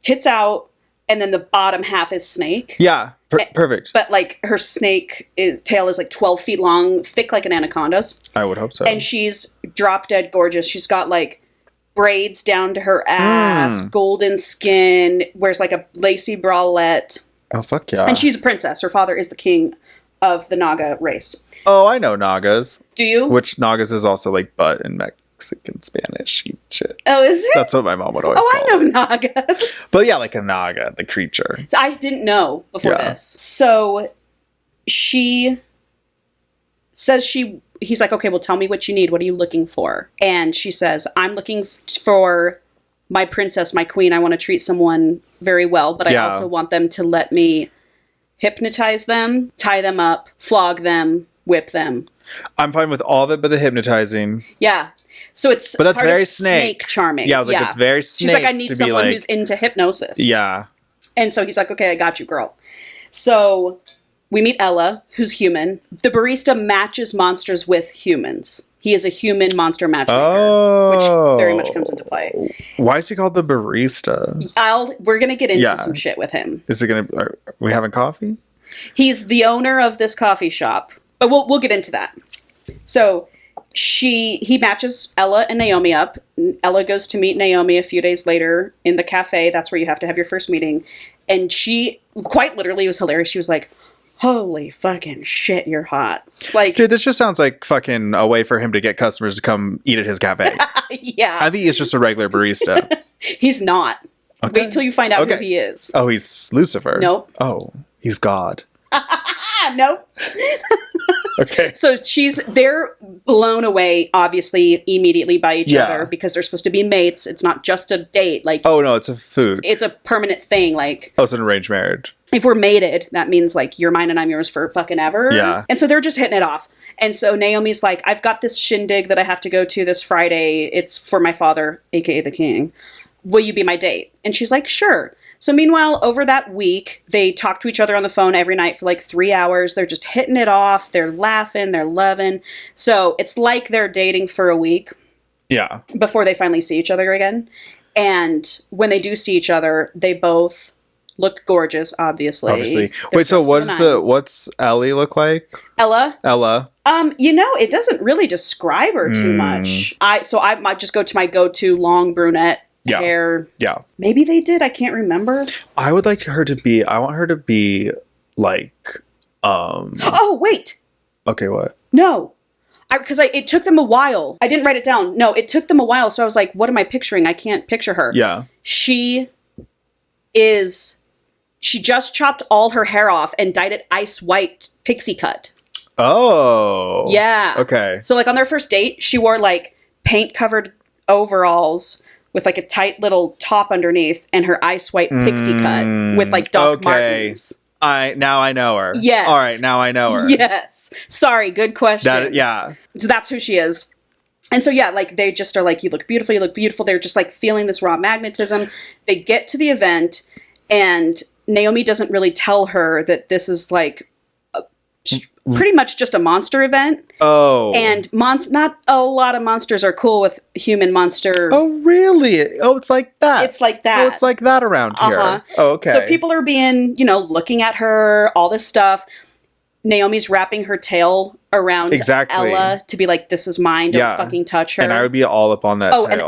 tits out, and then the bottom half is snake. Yeah, perfect. But like her tail is like 12 feet long, thick like an anaconda's. I would hope so. And she's drop dead gorgeous. She's got like braids down to her ass, golden skin, wears like a lacy bralette. Oh, fuck yeah. And she's a princess. Her father is the king of the Naga race. Oh, I know Nagas. Do you? Which Nagas is also like butt in Mexican Spanish shit. Oh, is it? That's what my mom would always call I know Nagas. But yeah, like a Naga, the creature. I didn't know before this. So she says he's like, okay, well, tell me what you need. What are you looking for? And she says, I'm looking for my princess, my queen. I want to treat someone very well, but I also want them to let me hypnotize them, tie them up, flog them, whip them. I'm fine with all of it but the hypnotizing. Yeah. So it's but that's part very of snake charming. Yeah, I was like, it's very snake. She's like, I need someone who's into hypnosis. Yeah. And so he's like, okay, I got you, girl. So we meet Ella, who's human. The barista matches monsters with humans. He is a human monster matchmaker, which very much comes into play. Why is he called the barista? We're going to get into some shit with him. Are we having coffee? He's the owner of this coffee shop. But we'll get into that. So he matches Ella and Naomi up. Ella goes to meet Naomi a few days later in the cafe. That's where you have to have your first meeting. And she quite literally was hilarious. She was like, holy fucking shit, you're hot. Like, dude, this just sounds like fucking a way for him to get customers to come eat at his cafe. Yeah. I think he's just a regular barista. He's not. Okay. Wait till you find out who he is. Oh, he's Lucifer. Nope. Oh, he's God. Nope. Okay. So they're blown away, obviously, immediately by each other because they're supposed to be mates. It's not just a date. Like, oh no, it's a food. It's a permanent thing. Like, oh, it's an arranged marriage. If we're mated, that means like you're mine and I'm yours for fucking ever. Yeah. And so they're just hitting it off. And so Naomi's like, I've got this shindig that I have to go to this Friday. It's for my father, aka the king. Will you be my date? And she's like, sure. So meanwhile, over that week, they talk to each other on the phone every night for like 3 hours. They're just hitting it off. They're laughing. They're loving. So it's like they're dating for a week. Yeah. Before they finally see each other again. And when they do see each other, they both look gorgeous, obviously. Wait, so what's Ellie look like? Ella? Ella. It doesn't really describe her too much. I might just go to my go-to long brunette hair. Yeah. Maybe they did. I can't remember. I want her to be like, Oh, wait. Okay, what? No. Because it took them a while. I didn't write it down. No, it took them a while. So I was like, what am I picturing? I can't picture her. Yeah. She just chopped all her hair off and dyed it ice white pixie cut. Oh. Yeah. Okay. So like on their first date, she wore like paint covered overalls with like a tight little top underneath and her ice white pixie cut with like Doc Martens. Now I know her. Yes. All right, now I know her. Yes. Sorry, good question. Yeah. So that's who she is. And so, yeah, like, they just are like, you look beautiful, you look beautiful. They're just, like, feeling this raw magnetism. They get to the event, and Naomi doesn't really tell her that this is, like, pretty much just a monster event. Oh. And not a lot of monsters are cool with human monster. Oh, really? Oh, it's like that. It's like that. Oh, it's like that around here. Oh, okay. So people are being, looking at her, all this stuff. Naomi's wrapping her tail around Ella to be like, this is mine, don't fucking touch her. And I would be all up on that tail. And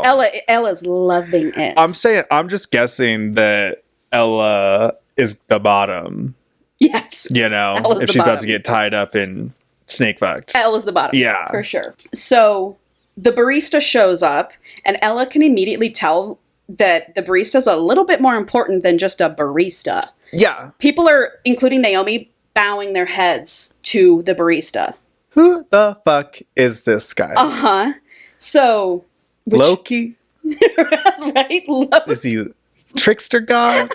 Ella's loving it. I'm just guessing that Ella is the bottom. Yes. Ella's if she's about to get tied up in snake fucked. Ella's the bottom. Yeah. For sure. So the barista shows up, and Ella can immediately tell that the barista's a little bit more important than just a barista. Yeah. People are, including Naomi, bowing their heads to the barista. Who the fuck is this guy? Uh-huh. So... Loki? Right? Loki. Is he trickster god?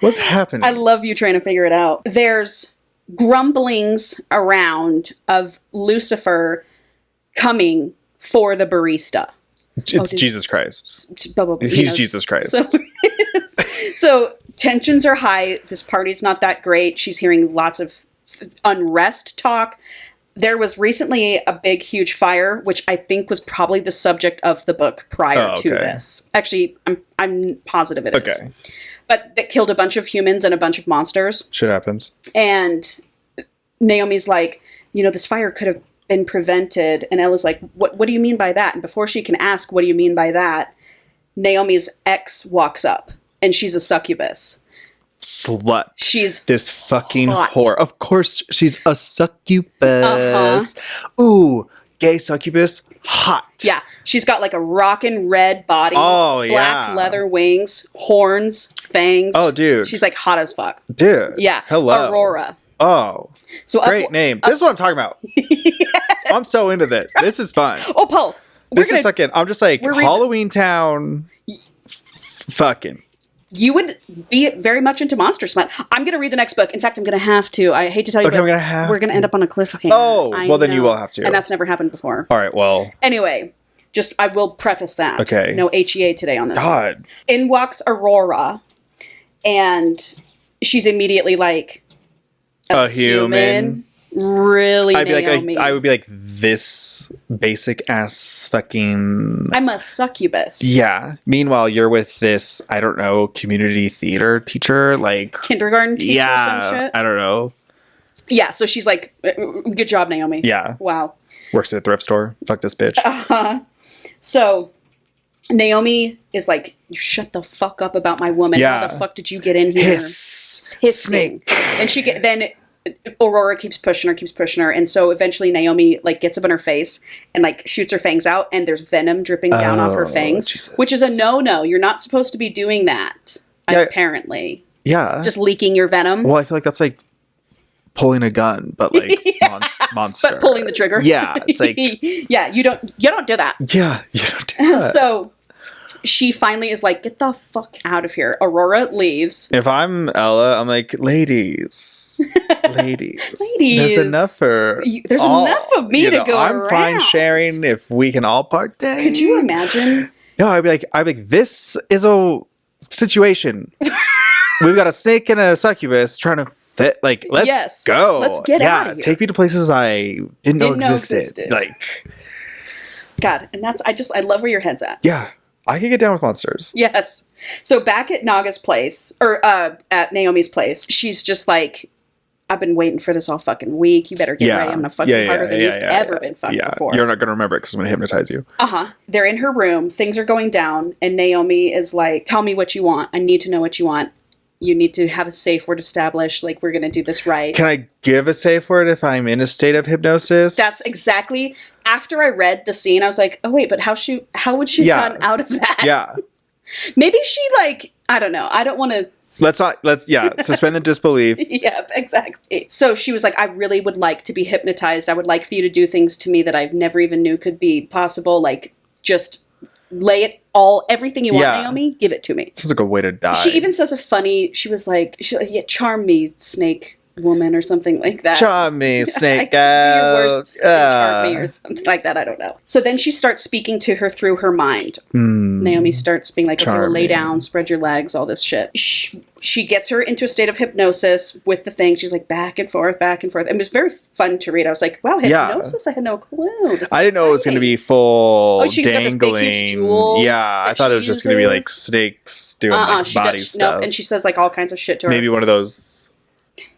What's happening? I love you trying to figure it out. There's grumblings around of Lucifer coming for the barista. It's Jesus Christ. He's Jesus Christ. So tensions are high. This party's not that great. She's hearing lots of unrest talk. There was recently a big, huge fire, which I think was probably the subject of the book prior to this. Actually, I'm positive it is. Okay. But that killed a bunch of humans and a bunch of monsters. Shit happens. And Naomi's like, this fire could have been prevented. And Ella's like, what do you mean by that? And before she can ask, what do you mean by that? Naomi's ex walks up. And she's a succubus. Slut. She's this fucking whore. Of course, she's a succubus. Ooh, gay succubus. Hot. Yeah. She's got like a rockin' red body. Oh, black leather wings, horns, fangs. Oh, dude. She's like hot as fuck. Dude. Yeah. Hello. Aurora. Oh. So great name. This is what I'm talking about. I'm so into this. This is fun. Oh, Paul. This is fucking, I'm just like, Halloween Town fucking. You would be very much into monster smut. I'm going to read the next book. In fact, I'm going to have to. I hate to tell you, but we're going to end up on a cliffhanger. Oh, well, then you will have to. And that's never happened before. All right, well. Anyway, I will preface that. Okay. No HEA today on this. God. In walks Aurora, and she's immediately like, a human. Really, I would be like, this basic ass fucking... I'm a succubus. Yeah. Meanwhile, you're with this, I don't know, community theater teacher, like... kindergarten teacher or some shit? I don't know. Yeah, so she's like, good job, Naomi. Yeah. Wow. Works at a thrift store. Fuck this bitch. Uh-huh. So, Naomi is like, you shut the fuck up about my woman. Yeah. How the fuck did you get in here? Hissing. Snake. And then Aurora keeps pushing her, and so eventually Naomi like gets up in her face and like shoots her fangs out, and there's venom dripping down off her fangs, Jesus. Which is a no. You're not supposed to be doing that. Apparently. Yeah. Just leaking your venom. Well, I feel like that's like pulling a gun, but like monster. But pulling the trigger. Yeah. It's like yeah, you don't do that. Yeah, you don't do that. So she finally is like, get the fuck out of here. Aurora leaves. If I'm Ella, I'm like, ladies. There's enough enough of me to go I'm around. fine sharing if we can all partake. Could you imagine? No, I'd be like, this is a situation. We've got a snake and a succubus trying to fit. Like, let's go. Let's get out of here. Take me to places I didn't know existed. Like, God, and I love where your head's at. Yeah. I can get down with monsters. Yes. So back at Naga's place, or at Naomi's place, she's just like, I've been waiting for this all fucking week. You better get ready. I'm gonna fuck you harder than you've ever been fucked before. You're not gonna remember it because I'm gonna hypnotize you. They're in her room. Things are going down, and Naomi is like, "Tell me what you want. I need to know what you want. You need to have a safe word established. Like, we're gonna do this right." Can I give a safe word if I'm in a state of hypnosis? That's exactly. After I read the scene, I was like, "Oh wait, but how would she run out of that?" Yeah. Maybe she like, I don't know. I don't want to. Let's suspend the disbelief. Yeah, exactly. So she was like, I really would like to be hypnotized. I would like for you to do things to me that I've never even knew could be possible. Like, just lay it everything you want, Naomi, give it to me. Sounds like a way to die. She even says she was like, charm me, snake woman, or something like that. Charm me, snake do your worst, charm me, or something like that. I don't know. So then she starts speaking to her through her mind. Naomi starts being like, okay, lay down, spread your legs, all this shit. She gets her into a state of hypnosis with the thing. She's like back and forth, back and forth. It was very fun to read. I was like, wow, hypnosis? I had no clue. I didn't know it was going to be full she's dangling. Got this big, huge jewel I thought it was just going to be like snakes doing like body stuff. No, and she says like all kinds of shit to her. Maybe one of those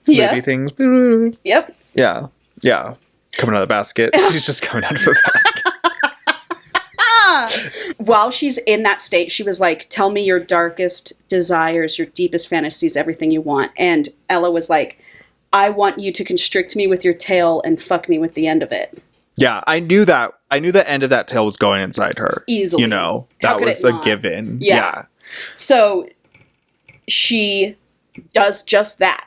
flippy things. Yep. Yeah. Coming out of the basket. She's just coming out of the basket. While she's in that state, she was like, tell me your darkest desires, your deepest fantasies, everything you want. And Ella was like, I want you to constrict me with your tail and fuck me with the end of it. Yeah, I knew that. I knew the end of that tail was going inside her. Easily. You know, that was a given. Yeah. So she does just that.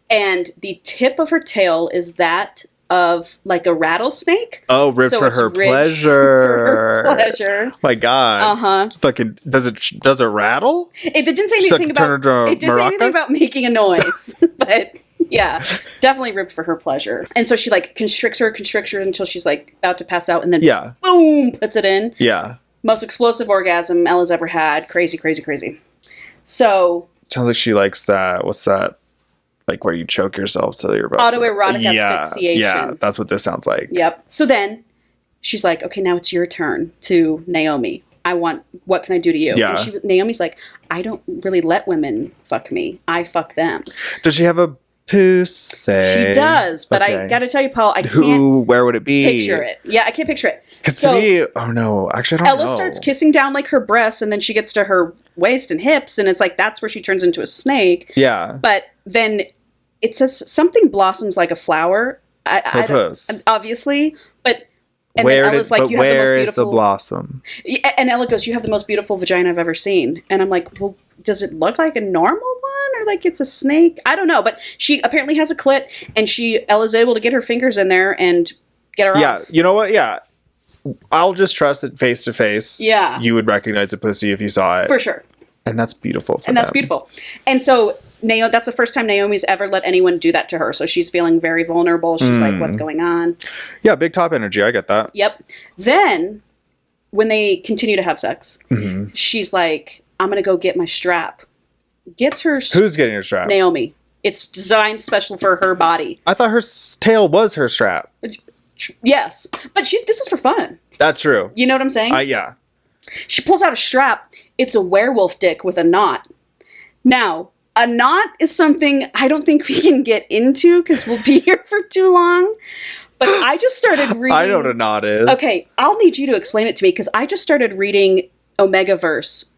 And the tip of her tail is that of like a rattlesnake. Oh, ribbed for her pleasure. For her pleasure. My God. Fucking does it rattle? It didn't say anything about making a noise. But yeah, definitely ribbed for her pleasure. And so she like constricts her until she's like about to pass out, and then boom, puts it in. Yeah. Most explosive orgasm Ella's ever had. Crazy, crazy, crazy. So sounds like she likes that. What's that? Like where you choke yourself till you're about autoerotic asphyxiation. Yeah, that's what this sounds like. Yep. So then she's like, okay, now it's your turn to Naomi. What can I do to you? Yeah. And Naomi's like, I don't really let women fuck me. I fuck them. Does she have a pussy? She does, but okay. I gotta tell you, Paul, I can't. Where would it be? Picture it. Yeah, I can't picture it. Because to me, oh no, actually I don't know. Ella starts kissing down like her breasts, and then she gets to her waist and hips, and it's like that's where she turns into a snake. Yeah. But then it says something blossoms like a flower. Obviously, but and then Ella's like, you have the most beautiful. Where is the blossom? And Ella goes, you have the most beautiful vagina I've ever seen. And I'm like, well, does it look like a normal one or like it's a snake? I don't know, but she apparently has a clit, and Ella's able to get her fingers in there and get her off. Yeah, you know what? Yeah. I'll just trust that face to face. Yeah. You would recognize a pussy if you saw it. For sure. And that's beautiful for them. That's beautiful. And so that's the first time Naomi's ever let anyone do that to her. So she's feeling very vulnerable. She's like, what's going on? Yeah, big top energy. I get that. Yep. Then when they continue to have sex, she's like, I'm going to go get my strap. Gets her... Who's getting her strap? Naomi. It's designed special for her body. I thought her tail was her strap. Yes. But this is for fun. That's true. You know what I'm saying? Yeah. She pulls out a strap. It's a werewolf dick with a knot. Now, a knot is something I don't think we can get into because we'll be here for too long. But I just started reading... I know what a knot is. Okay, I'll need you to explain it to me because I just started reading Omegaverse.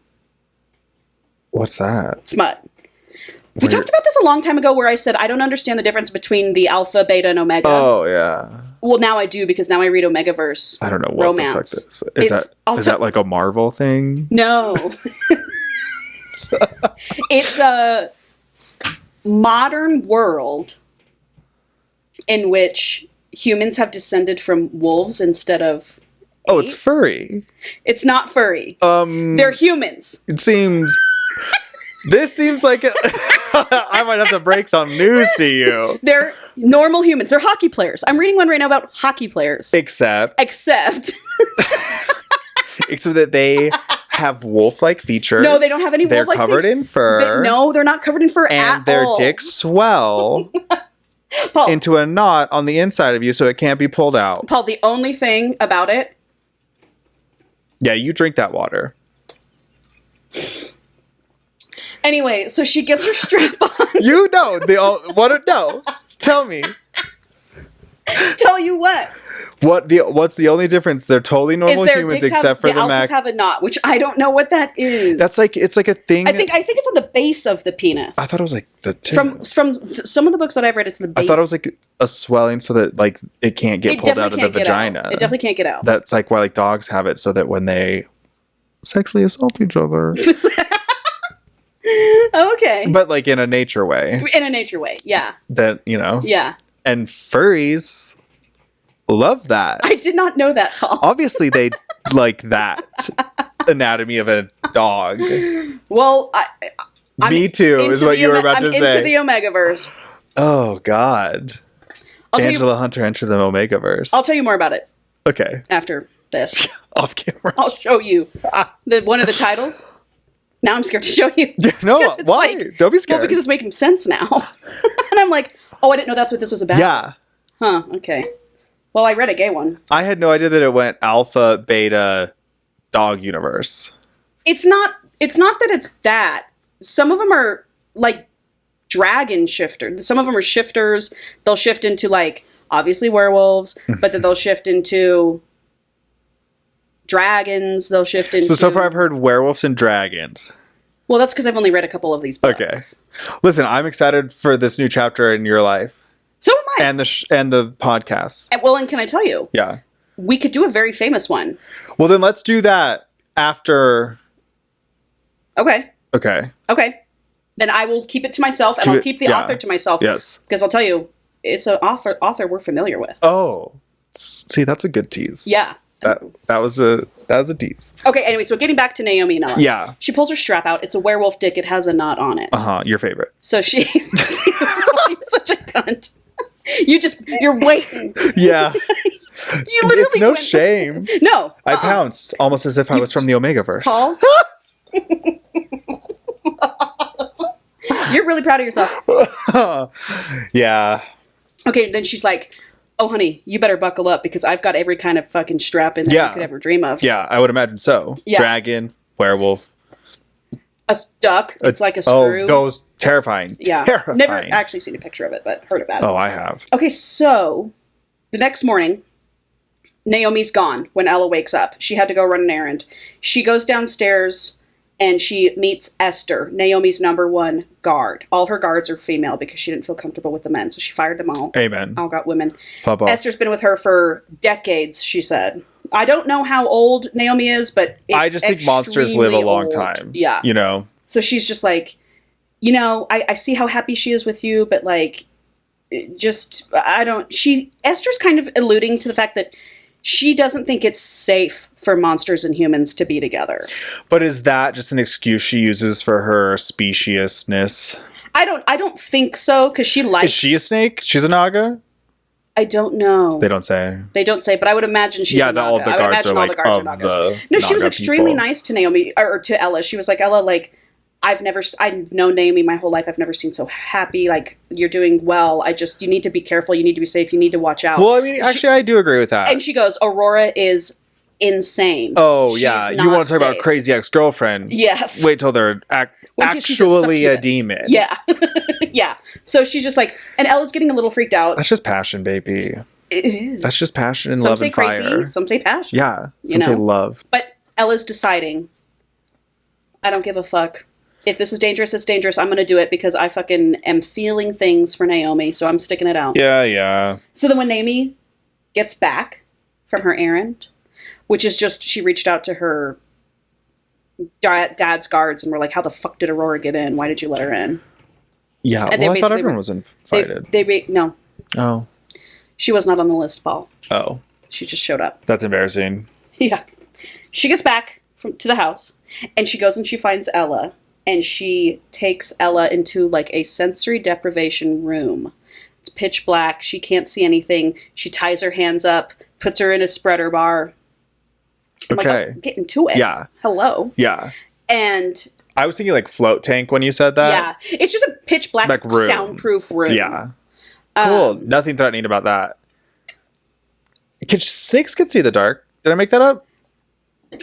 What's that? Smut. We talked about this a long time ago where I said I don't understand the difference between the alpha, beta, and omega. Oh, yeah. Well, now I do because now I read Omegaverse. I don't know what romance. The fuck this is. Is that like a Marvel thing? No. It's a modern world in which humans have descended from wolves instead of apes. Oh, it's furry. It's not furry. They're humans. It seems... This seems like I might have to break some news to you. They're normal humans. They're hockey players. I'm reading one right now about hockey players. Except that they have wolf-like features. No, they don't have any wolf-like features. They're covered in fur. They're not covered in fur at all. And their dicks swell Paul, into a knot on the inside of you so it can't be pulled out. Paul, the only thing about it... Yeah, you drink that water. Anyway, so she gets her strap on. You know, no. Tell me. Tell you what. What's the only difference? They're totally normal humans except for the alphas have a knot, which I don't know what that is. That's like, it's like a thing. I think it's on the base of the penis. I thought it was like the tip. From some of the books that I've read, it's the base. I thought it was like a swelling so that like it can't get pulled out of the vagina. It definitely can't get out. That's like why like dogs have it, so that when they sexually assault each other. Okay. But like in a nature way. In a nature way, yeah. That, you know. Yeah. And furries love that. I did not know that at all. Obviously they like that anatomy of a dog. Well, Me too is what you were about to say. I'm into the Omegaverse. Oh God. Angela Hunter entered the Omegaverse. I'll tell you more about it. Okay. After this. Off camera. I'll show you one of the titles. Now I'm scared to show you. No, why? Like, don't be scared. Well, because it's making sense now. And I'm like, oh, I didn't know that's what this was about. Yeah. Huh, okay. Well, I read a gay one. I had no idea that it went alpha, beta, dog universe. It's not that it's that. Some of them are like dragon shifters. Some of them are shifters. They'll shift into like obviously werewolves, but then they'll shift into dragons. They'll shift into. So far I've heard werewolves and dragons. Well, that's because I've only read a couple of these books. Okay. Listen, I'm excited for this new chapter in your life. So am I. And the podcast. And can I tell you? Yeah. We could do a very famous one. Well, then let's do that after. Okay. Okay. Okay. Then I will keep it to myself, and I'll keep the author to myself. Yes. Because I'll tell you, it's an author we're familiar with. Oh. See, that's a good tease. Yeah. That was a tease. Okay, anyway, so getting back to Naomi and Ella. Yeah. She pulls her strap out. It's a werewolf dick. It has a knot on it. Uh-huh, your favorite. So she... You're such a cunt. You're waiting. Yeah. You literally It's no shame. No. I pounced, almost as if I was from the Omegaverse. Paul? You're really proud of yourself. Yeah. Okay, then she's like... Oh, honey, you better buckle up because I've got every kind of fucking strap in that you could ever dream of. Yeah, I would imagine so. Yeah. Dragon, werewolf. A duck. It's like a screw. Oh, those terrifying. Yeah. Terrifying. Never actually seen a picture of it, but heard about it. Oh, I have. Okay, so the next morning, Naomi's gone when Ella wakes up. She had to go run an errand. She goes downstairs and she meets Esther, Naomi's #1 guard. All her guards are female because she didn't feel comfortable with the men, so she fired them all. Amen. All got women. Pop off. Esther's been with her for decades, she said. I don't know how old Naomi is, but I just think monsters live a long time. Yeah. You know? So she's just like, you know, I see how happy she is with you, but like, Esther's kind of alluding to the fact that she doesn't think it's safe for monsters and humans to be together. But is that just an excuse she uses for her speciousness? I don't think so, because she likes... Is she a snake? She's a Naga? I don't know. They don't say. They don't say, but I would imagine she's a Naga. All the guards are like of the No, she was extremely nice to Naomi, or to Ella. She was like, Ella, like, I've known Naomi my whole life. I've never seen so happy. Like, you're doing well. You need to be careful. You need to be safe. You need to watch out. Well, I mean, actually, I do agree with that. And she goes, Aurora is insane. Oh, yeah. You want to talk about crazy ex-girlfriend? Yes. Wait till they're actually a demon. Yeah. Yeah. So she's just like, and Ella's getting a little freaked out. That's just passion, baby. It is. That's just passion and some love and fire. Some say crazy, some say passion. Yeah. Some say love. But Ella's deciding, I don't give a fuck. If this is dangerous, it's dangerous. I'm going to do it because I fucking am feeling things for Naomi, so I'm sticking it out. Yeah, yeah. So then when Naomi gets back from her errand, which is just, she reached out to her dad's guards and were like, how the fuck did Aurora get in? Why did you let her in? Yeah, and well, I thought everyone was invited. No. Oh. She was not on the list, Paul. Oh. She just showed up. That's embarrassing. Yeah. She gets back to the house, and she goes and she finds Ella. And she takes Ella into like a sensory deprivation room. It's pitch black. She can't see anything. She ties her hands up, puts her in a spreader bar. I'm okay. Like, get into it. Yeah. Hello. Yeah. And I was thinking like float tank when you said that. Yeah. It's just a pitch black room. Soundproof room. Yeah. Cool. Nothing threatening about that. Snakes can see the dark. Did I make that up?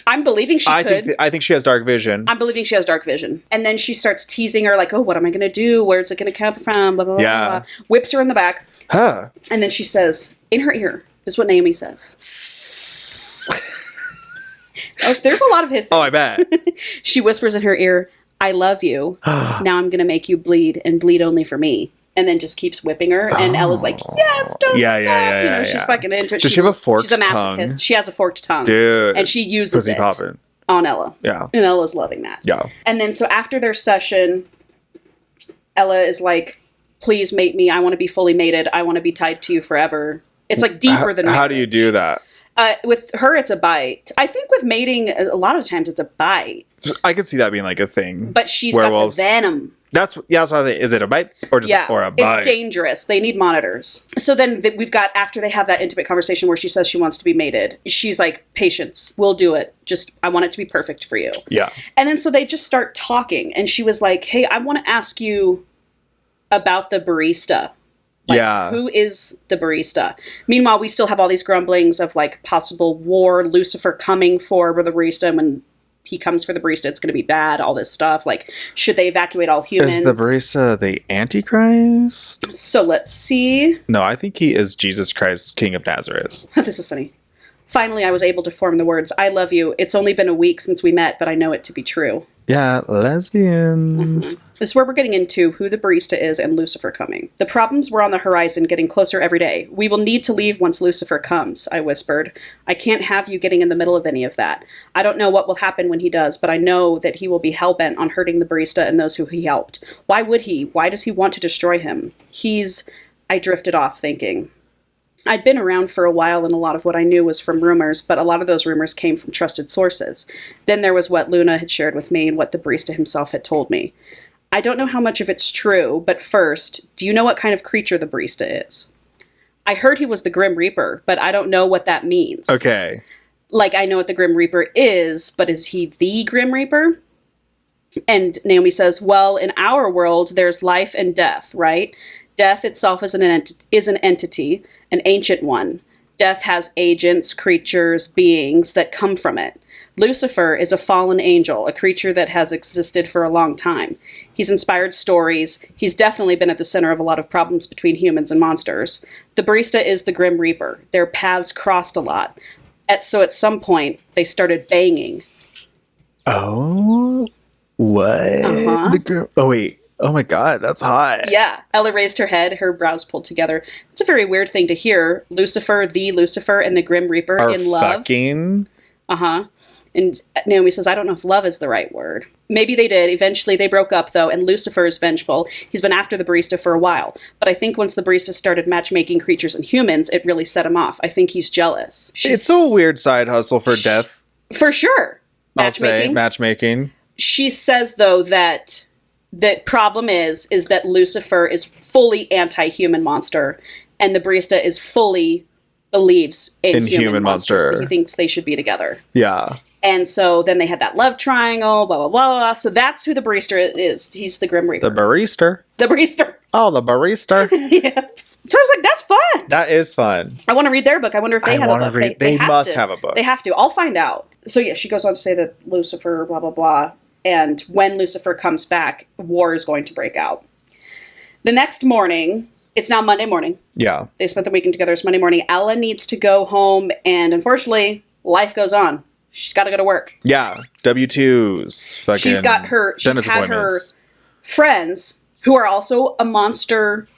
I'm believing she could. I think she has dark vision. I'm believing she has dark vision. And then she starts teasing her like, oh, what am I going to do? Where's it going to come from? Blah, blah, blah, blah. Whips her in the back. Huh. And then she says, in her ear, this is what Naomi says. Oh, there's a lot of his. Oh, I bet. She whispers in her ear, I love you. Now I'm going to make you bleed and bleed only for me. And then just keeps whipping her. And Ella's like, yes, don't stop. She's fucking into it. Does she have a forked tongue? She's a masochist. She has a forked tongue. Dude. And she uses it poppin'. on Ella. Yeah. And Ella's loving that. Yeah. And then so after their session, Ella is like, please mate me. I want to be fully mated. I want to be tied to you forever. It's like deeper than marriage. How do you do that? With her, it's a bite. I think with mating, a lot of times it's a bite. I could see that being like a thing. But she's got the venom. That's what I think. Is it a bite or a bite? It's dangerous. They need monitors. So then we've got, after they have that intimate conversation where she says she wants to be mated, she's like, patience, we'll do it. Just, I want it to be perfect for you. Yeah. And then so they just start talking. And she was like, hey, I want to ask you about the barista. Like, who is the barista? Meanwhile, we still have all these grumblings of like possible war, Lucifer coming for the barista, and when he comes for the barista, it's going to be bad, all this stuff. Like, should they evacuate all humans? Is the barista the Antichrist? So let's see. No, I think he is Jesus Christ, King of Nazareth. This is funny. Finally, I was able to form the words, I love you. It's only been a week since we met, but I know it to be true. Yeah, lesbians. Mm-hmm. This is where we're getting into who the barista is and Lucifer coming. The problems were on the horizon, getting closer every day. We will need to leave once Lucifer comes, I whispered. I can't have you getting in the middle of any of that. I don't know what will happen when he does, but I know that he will be hell-bent on hurting the barista and those who he helped. Why would he? Why does he want to destroy him? I drifted off thinking. I'd been around for a while, and a lot of what I knew was from rumors, but a lot of those rumors came from trusted sources. Then there was what Luna had shared with me and what the barista himself had told me. I don't know how much of it's true, but first, do you know what kind of creature the barista is? I heard he was the Grim Reaper, but I don't know what that means. Okay. Like, I know what the Grim Reaper is, but is he the Grim Reaper? And Naomi says, well, in our world, there's life and death, right? Death itself is an entity, an ancient one. Death has agents, creatures, beings that come from it. Lucifer is a fallen angel, a creature that has existed for a long time. He's inspired stories. He's definitely been at the center of a lot of problems between humans and monsters. The barista is the Grim Reaper. Their paths crossed a lot. So at some point, they started banging. Oh, what? Oh, wait. Oh my God, that's hot. Yeah. Ella raised her head, her brows pulled together. It's a very weird thing to hear. Lucifer, and the Grim Reaper are in love. Fucking. Uh-huh. And Naomi says, I don't know if love is the right word. Maybe they did. Eventually they broke up, though, and Lucifer is vengeful. He's been after the barista for a while. But I think once the barista started matchmaking creatures and humans, it really set him off. I think he's jealous. It's a weird side hustle for death. For sure. Matchmaking. She says, though, that the problem is that Lucifer is fully anti-human monster, and the barista is fully believes in human monster. He thinks they should be together. Yeah. And so then they had that love triangle, blah, blah, blah, blah. So that's who the barista is. He's the Grim Reaper. The barista. Oh, the barista. Yeah. So I was like, that's fun. That is fun. I want to read their book. I wonder if they have a book. They must have a book. They have to. I'll find out. So yeah, she goes on to say that Lucifer, blah, blah, blah. And when Lucifer comes back, war is going to break out. The next morning, it's now Monday morning. Yeah. They spent the weekend together. It's Monday morning. Ella needs to go home, and unfortunately, life goes on. She's got to go to work. Yeah. W-2s. Fucking she's had her friends who are also a monster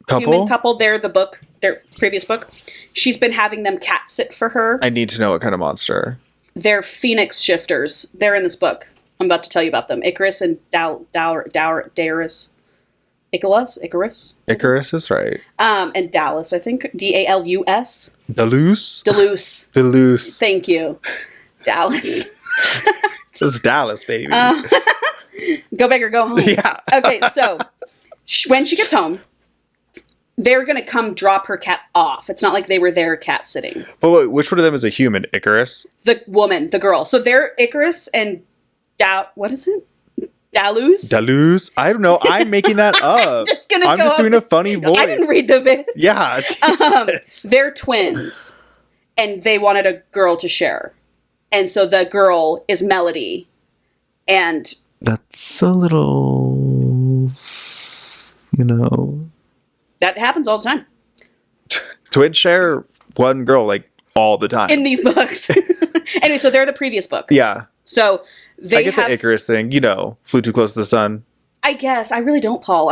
human couple. They're their previous book. She's been having them cat sit for her. I need to know what kind of monster. They're phoenix shifters. They're in this book. I'm about to tell you about them. Icarus and Darius. Icarus? Icarus is right. And Dallas, I think. D-A-L-U-S. Duluce. Thank you. Dallas. This is Dallas, baby. Go big or go home. Yeah. Okay, so when she gets home, they're going to come drop her cat off. It's not like they were there cat sitting. But wait, which one of them is a human? Icarus? The woman, the girl. So they're Icarus and what is it? Dalus? I don't know. I'm making that up. I'm just doing a funny voice. I didn't read the bit. Yeah. They're twins. And they wanted a girl to share. And so the girl is Melody. And that's a little, that happens all the time. Twins share one girl, like, all the time. In these books. Anyway, so they're the previous book. Yeah. So I get the Icarus thing, flew too close to the sun. I guess. I really don't, Paul.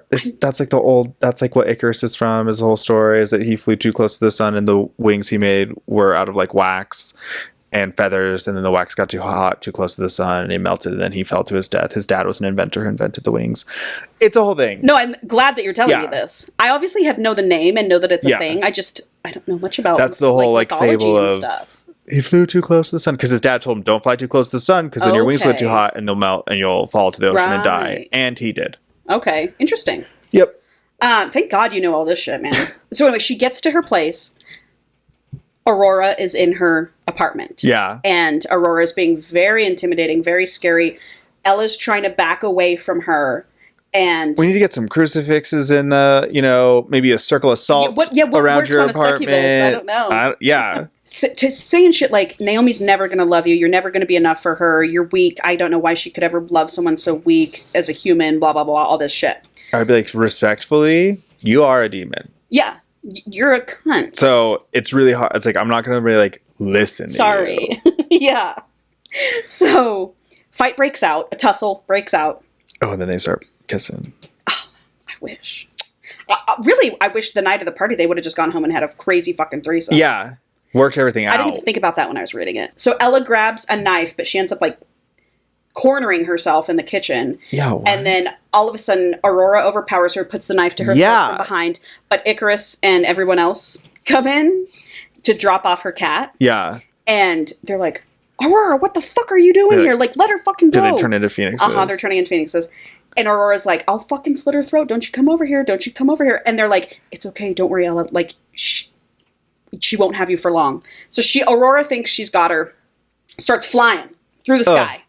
That's like what Icarus is from. His whole story is that he flew too close to the sun and the wings he made were out of like wax and feathers, and then the wax got too hot, too close to the sun, and he melted, and then he fell to his death. His dad was an inventor who invented the wings. It's a whole thing. No, I'm glad that you're telling me this. I obviously know the name and know that it's a thing. I don't know much about that's the whole like fable of stuff. He flew too close to the sun because his dad told him, don't fly too close to the sun because then your wings will get too hot and they'll melt and you'll fall to the ocean and die. And he did. Okay. Interesting. Yep. Thank God you know all this shit, man. So anyway, she gets to her place. Aurora is in her apartment. Yeah. And Aurora is being very intimidating, very scary. Ella's trying to back away from her. And we need to get some crucifixes in the, maybe a circle of salt around your apartment. I don't know. Yeah. Saying shit like, Naomi's never going to love you. You're never going to be enough for her. You're weak. I don't know why she could ever love someone so weak as a human, blah, blah, blah, all this shit. I'd be like, respectfully, you are a demon. Yeah. You're a cunt. So it's really hard. It's like, I'm not going to really like listen to you. Yeah. So fight breaks out. A tussle breaks out. Oh, and then they start kissing. Oh, I wish. Really, I wish the night of the party they would have just gone home and had a crazy fucking threesome. Yeah. Worked everything out. I didn't even think about that when I was reading it. So Ella grabs a knife, but she ends up like cornering herself in the kitchen. Yeah. What? And then all of a sudden, Aurora overpowers her, puts the knife to her throat from behind. But Icarus and everyone else come in to drop off her cat. Yeah. And they're like, Aurora, what the fuck are you doing here? Like, let her fucking go. Do they turn into phoenixes? They're turning into phoenixes. And Aurora's like, I'll fucking slit her throat. Don't you come over here. Don't you come over here. And they're like, it's okay. Don't worry, Ella. Like, she won't have you for long. So Aurora thinks she's got her, starts flying through the sky.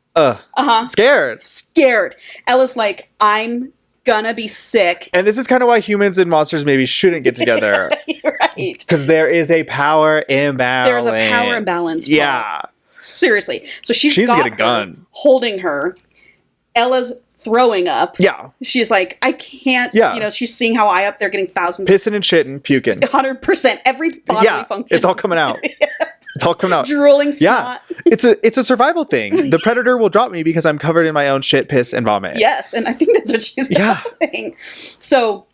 Scared. Ella's like, I'm gonna be sick. And this is kind of why humans and monsters maybe shouldn't get together. Right. Because there is a power imbalance. There's a power imbalance. Paul. Yeah. Seriously. So she's got got a gun. Holding her. Ella's throwing up. Yeah. She's like, I can't. Yeah. She's seeing how high up they're getting thousands. Pissing and shitting, puking. 100%. Every bodily function. It's all coming out. It's all coming out. Drooling snot. Yeah. It's a survival thing. The predator will drop me because I'm covered in my own shit, piss, and vomit. Yes. And I think that's what she's doing. So,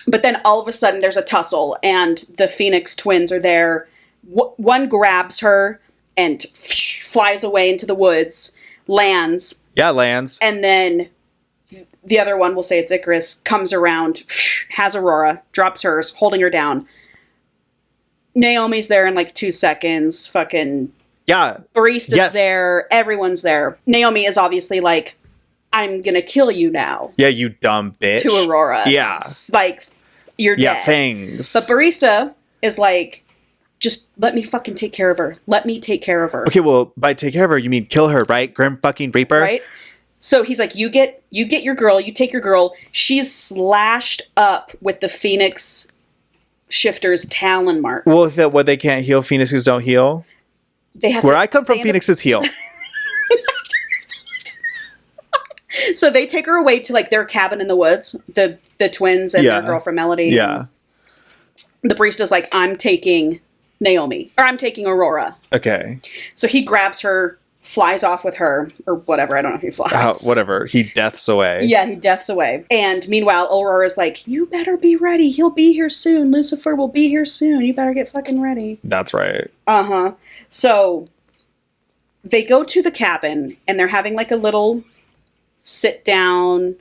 but then all of a sudden there's a tussle and the Phoenix twins are there. One grabs her and flies away into the woods, lands. Yeah, lands. And then the other one, we'll say it's Icarus, comes around, has Aurora, drops hers, holding her down. Naomi's there in like 2 seconds. Fucking Barista's there. Everyone's there. Naomi is obviously like, I'm gonna kill you now. Yeah, you dumb bitch. To Aurora. Yeah. It's like, you're dead. Yeah, fangs. But Barista is like, just let me fucking take care of her. Let me take care of her. Okay, well, by take care of her, you mean kill her, right? Grim fucking Reaper? Right? So he's like, you get your girl, you take your girl. She's slashed up with the Phoenix Shifter's talon marks. Well, what they can't heal, Phoenixes don't heal. I come from, Phoenixes heal. So they take her away to like their cabin in the woods, the twins and their girlfriend Melody. Yeah. The Barista's like, I'm taking Naomi, or I'm taking Aurora. Okay. So he grabs her, flies off with her, or whatever. I don't know if he flies. Whatever. He deaths away. Yeah, he deaths away. And meanwhile, Aurora's like, you better be ready. He'll be here soon. Lucifer will be here soon. You better get fucking ready. That's right. Uh-huh. So they go to the cabin, and they're having like a little sit down,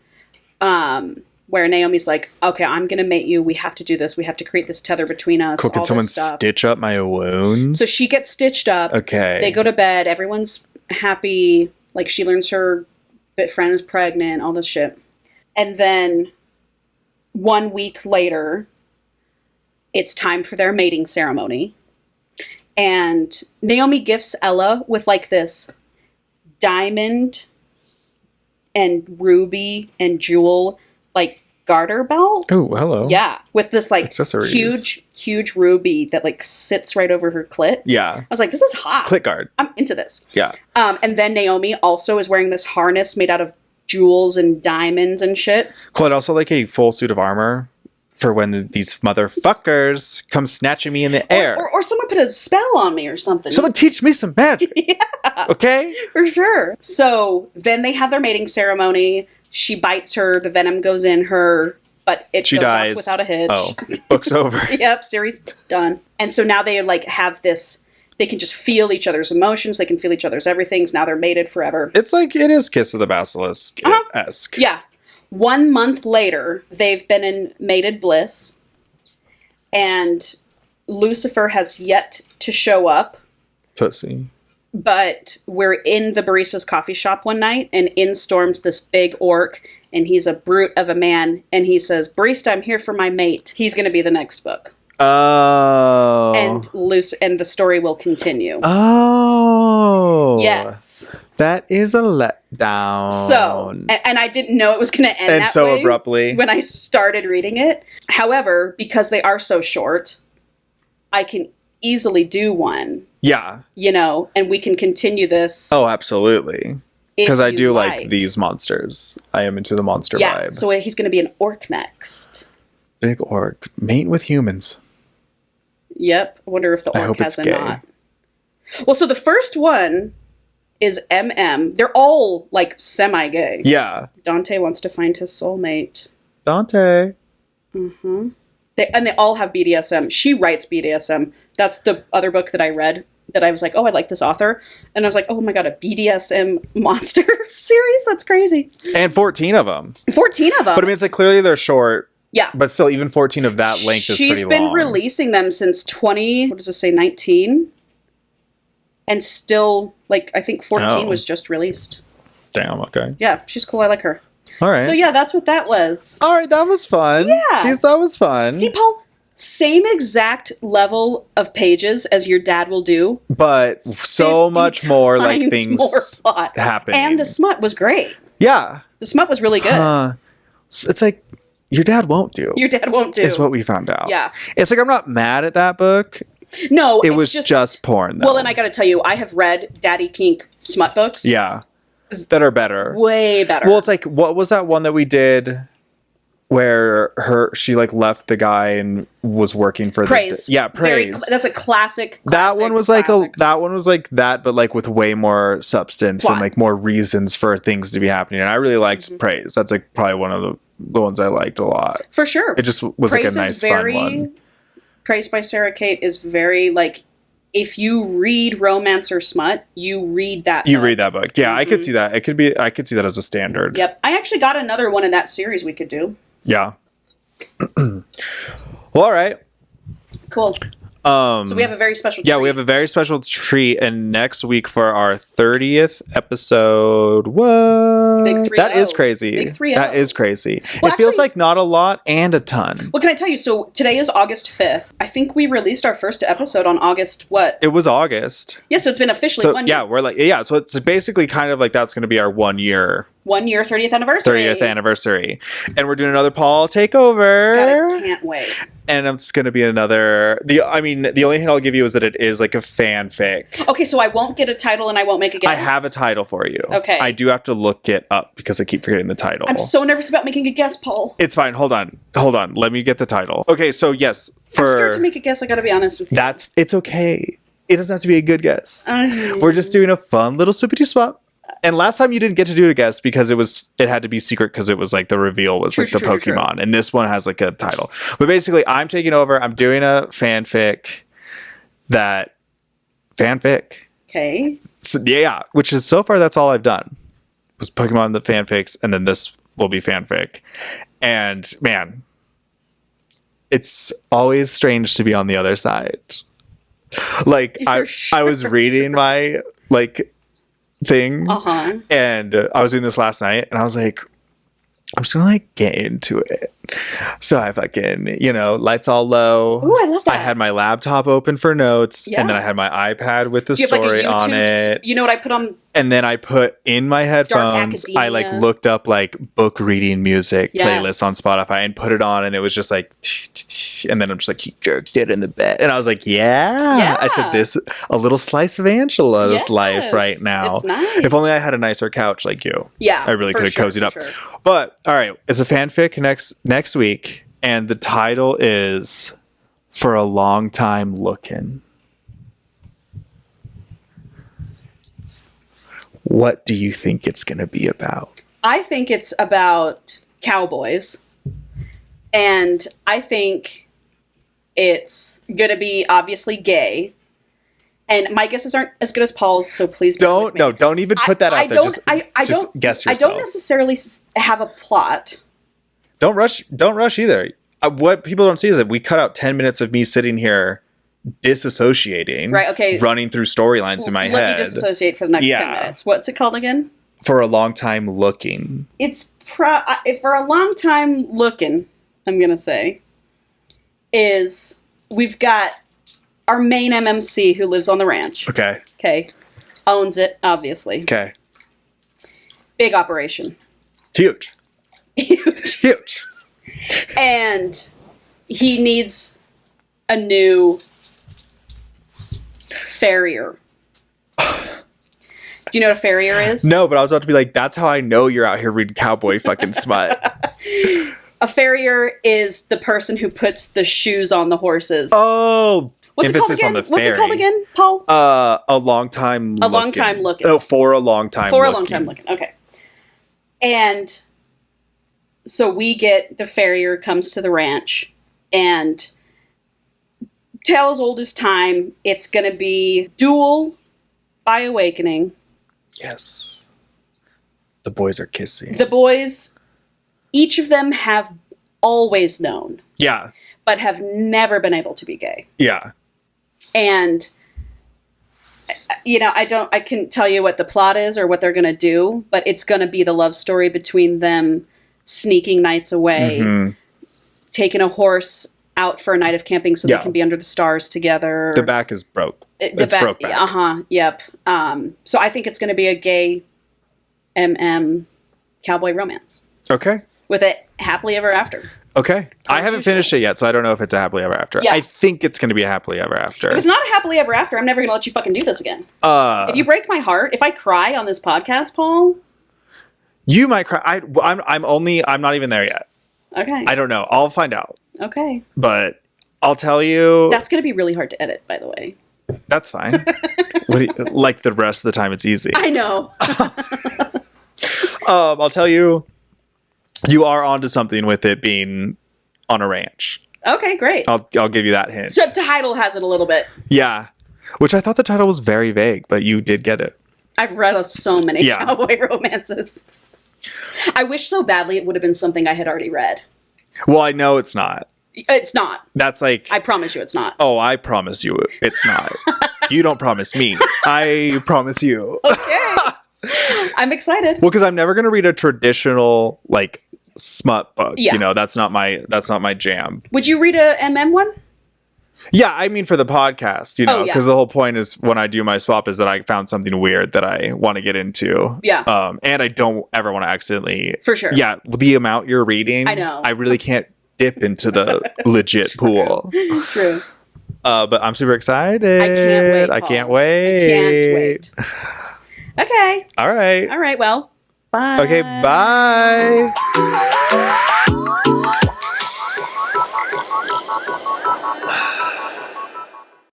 where Naomi's like, okay, I'm going to mate you. We have to do this. We have to create this tether between us. Cool. Can someone stitch up my wounds? So she gets stitched up. Okay. They go to bed. Everyone's happy. Like, she learns her friend is pregnant, all this shit. And then 1 week later, it's time for their mating ceremony. And Naomi gifts Ella with like this diamond and ruby and jewel like garter belt. Oh, hello. Yeah, with this like accessories. huge ruby that like sits right over her clit. Yeah. I was like, this is hot. Clit guard. I'm into this. Yeah. And then Naomi also is wearing this harness made out of jewels and diamonds and shit. Cool. And also like a full suit of armor for when these motherfuckers come snatching me in the air. Or someone put a spell on me or something. Someone teach me some magic. Yeah. Okay? For sure. So then they have their mating ceremony. She bites her. The venom goes in her. But she goes dies off without a hitch. Oh, book's over. Yep, series done. And so now they like have this. They can just feel each other's emotions. They can feel each other's everything. Now they're mated forever. It's like it is Kiss of the Basilisk-esque. Yeah. 1 month later, they've been in mated bliss, and Lucifer has yet to show up. Pussy. But we're in the barista's coffee shop one night, and in storms this big orc, and he's a brute of a man, and he says, "Barista, I'm here for my mate." He's going to be the next book. Oh. And the story will continue. Oh. Yes. That is a letdown. So, and I didn't know it was going to end that so way abruptly when I started reading it. However, because they are so short, I can easily do one. Yeah. You know, and we can continue this. Oh, absolutely. Because I do like these monsters. I am into the monster vibe. So he's going to be an orc next. Big orc. Mating with humans. Yep. I wonder if the orc has a knot. Well, so the first one is MM. They're all like semi-gay. Yeah. Dante wants to find his soulmate. Dante. Mm-hmm. They all have BDSM. She writes BDSM. That's the other book that I read that I was like, oh, I like this author. And I was like, oh my God, a BDSM monster series? That's crazy. And 14 of them. 14 of them. But I mean, it's like clearly they're short. Yeah. But still, even 14 of that length is pretty long. She's been releasing them since 19? And still, like, I think 14 was just released. Damn, okay. Yeah, she's cool. I like her. All right. So, yeah, that's what that was. All right, that was fun. Yeah. That was fun. See, Paul, same exact level of pages as your dad will do. But so much more, like, things more plot happening. And the smut was great. Yeah. The smut was really good. It's like, your dad won't do. Your dad won't do. Is what we found out. Yeah. It's like, I'm not mad at that book. No, it was just porn, though. Well, and I gotta tell you, I have read Daddy Kink smut books. Yeah. That are better. Way better. Well, it's like, what was that one that we did where she like left the guy and was working for Praise. Praise. That's a classic. That one was like that, but like with way more substance and like more reasons for things to be happening. And I really liked Praise. That's like probably one of the ones I liked a lot. For sure. It just was Praise like a nice fun one. Praise by Sarah Kate is very like, if you read romance or smut, you read that book. You read that book. Yeah, I could see that. I could see that as a standard. Yep. I actually got another one in that series we could do. Yeah. Well, all right. Cool. So we have a very special treat. Yeah, we have a very special treat. And next week for our 30th episode, what? Big 3-0. That is crazy. Big 3-0. That is crazy. Well, it feels like not a lot and a ton. Well, can I tell you? So today is August 5th. I think we released our first episode on August what? It was August. Yeah, so it's been officially 1 year. Yeah, we're like, yeah, so it's basically kind of like that's going to be our 1 year. 1 year, 30th anniversary. 30th anniversary. And we're doing another Paul takeover. God, I can't wait. And it's going to be another... the only hint I'll give you is that it is like a fanfic. Okay, so I won't get a title and I won't make a guess? I have a title for you. Okay. I do have to look it up because I keep forgetting the title. I'm so nervous about making a guess, Paul. It's fine. Hold on. Let me get the title. Okay, so yes. I'm scared to make a guess, I gotta be honest with you. It's okay. It doesn't have to be a good guess. We're just doing a fun little swippity swap. And last time you didn't get to do a guess because it had to be secret because it was like the reveal was like the Pokemon. And this one has like a title. But basically, I'm taking over. I'm doing a fanfic Okay. So, yeah, which is so far that's all I've done. Was Pokemon the fanfics, and then this will be fanfic. And man, it's always strange to be on the other side. Like I was reading my like thing and I was doing this last night and I was like, I'm just gonna like get into it. So I fucking, lights all low. Ooh, I love that. I had my laptop open for notes, and then I had my iPad with the story on it. You know what I put on? And then I put in my headphones, I like looked up like book reading music playlists on Spotify and put it on, and it was just like, and then I'm just like, get in the bed. And I was like, yeah. I said, this, a little slice of Angela's life right now. It's nice. If only I had a nicer couch like you. Yeah. I really could have cozied up. Sure. But all right, it's a fanfic next week, and the title is For a Long Time Lookin'. What do you think it's going to be about? I think it's about cowboys. And I think it's going to be obviously gay. And my guesses aren't as good as Paul's, so please don't even put that out there. Just guess yourself. I don't necessarily have a plot. Don't rush either. What people don't see is that we cut out 10 minutes of me sitting here disassociating, right? Okay, running through storylines in my head. Let me disassociate for the next 10 minutes. What's it called again? For a Long Time Looking. It's for a long time looking. I'm gonna say is we've got our main MMC who lives on the ranch. Okay, owns it obviously. Okay, big operation. Huge. And he needs a new farrier. Do you know what a farrier is? No, but I was about to be like, that's how I know you're out here reading cowboy fucking smut. A farrier is the person who puts the shoes on the horses. Oh, What's it called again, Paul? A long time looking. A long time looking. Oh, for a long time looking. For a long time looking. Okay. And so the farrier comes to the ranch and tale as old as time. It's going to be duel by awakening. Yes. The boys are kissing. The boys, each of them have always known. Yeah. But have never been able to be gay. Yeah. And, I couldn't tell you what the plot is or what they're going to do, but it's going to be the love story between them sneaking nights away, taking a horse out for a night of camping so they can be under the stars together. The back is broke. It's broke back. Yep. So I think it's going to be a gay cowboy romance. Okay. With a happily ever after. Okay. I haven't finished it yet, so I don't know if it's a happily ever after. Yeah. I think it's going to be a happily ever after. If it's not a happily ever after, I'm never going to let you fucking do this again. If you break my heart, if I cry on this podcast, Paul... You might cry. I'm not even there yet. Okay. I don't know. I'll find out. Okay. But I'll tell you... That's going to be really hard to edit, by the way. That's fine. Like the rest of the time, it's easy. I know. I'll tell you... You are onto something with it being on a ranch. Okay, great. I'll give you that hint. So the title has it a little bit. Yeah. Which I thought the title was very vague, but you did get it. I've read so many cowboy romances. I wish so badly it would have been something I had already read. Well, I know it's not. It's not. That's like... I promise you it's not. Oh, I promise you it's not. You don't promise me. I promise you. Okay. I'm excited. Well, because I'm never going to read a traditional, like, smut book. Yeah. That's not my jam. Would you read a MM one? Yeah, I mean for the podcast, because the whole point is when I do my swap is that I found something weird that I want to get into. Yeah. And I don't ever want to accidentally. For sure. Yeah, the amount you're reading. I know. I really can't dip into the legit pool. True. But I'm super excited. I can't wait. I can't wait. Okay. All right. Well, bye. Okay, bye.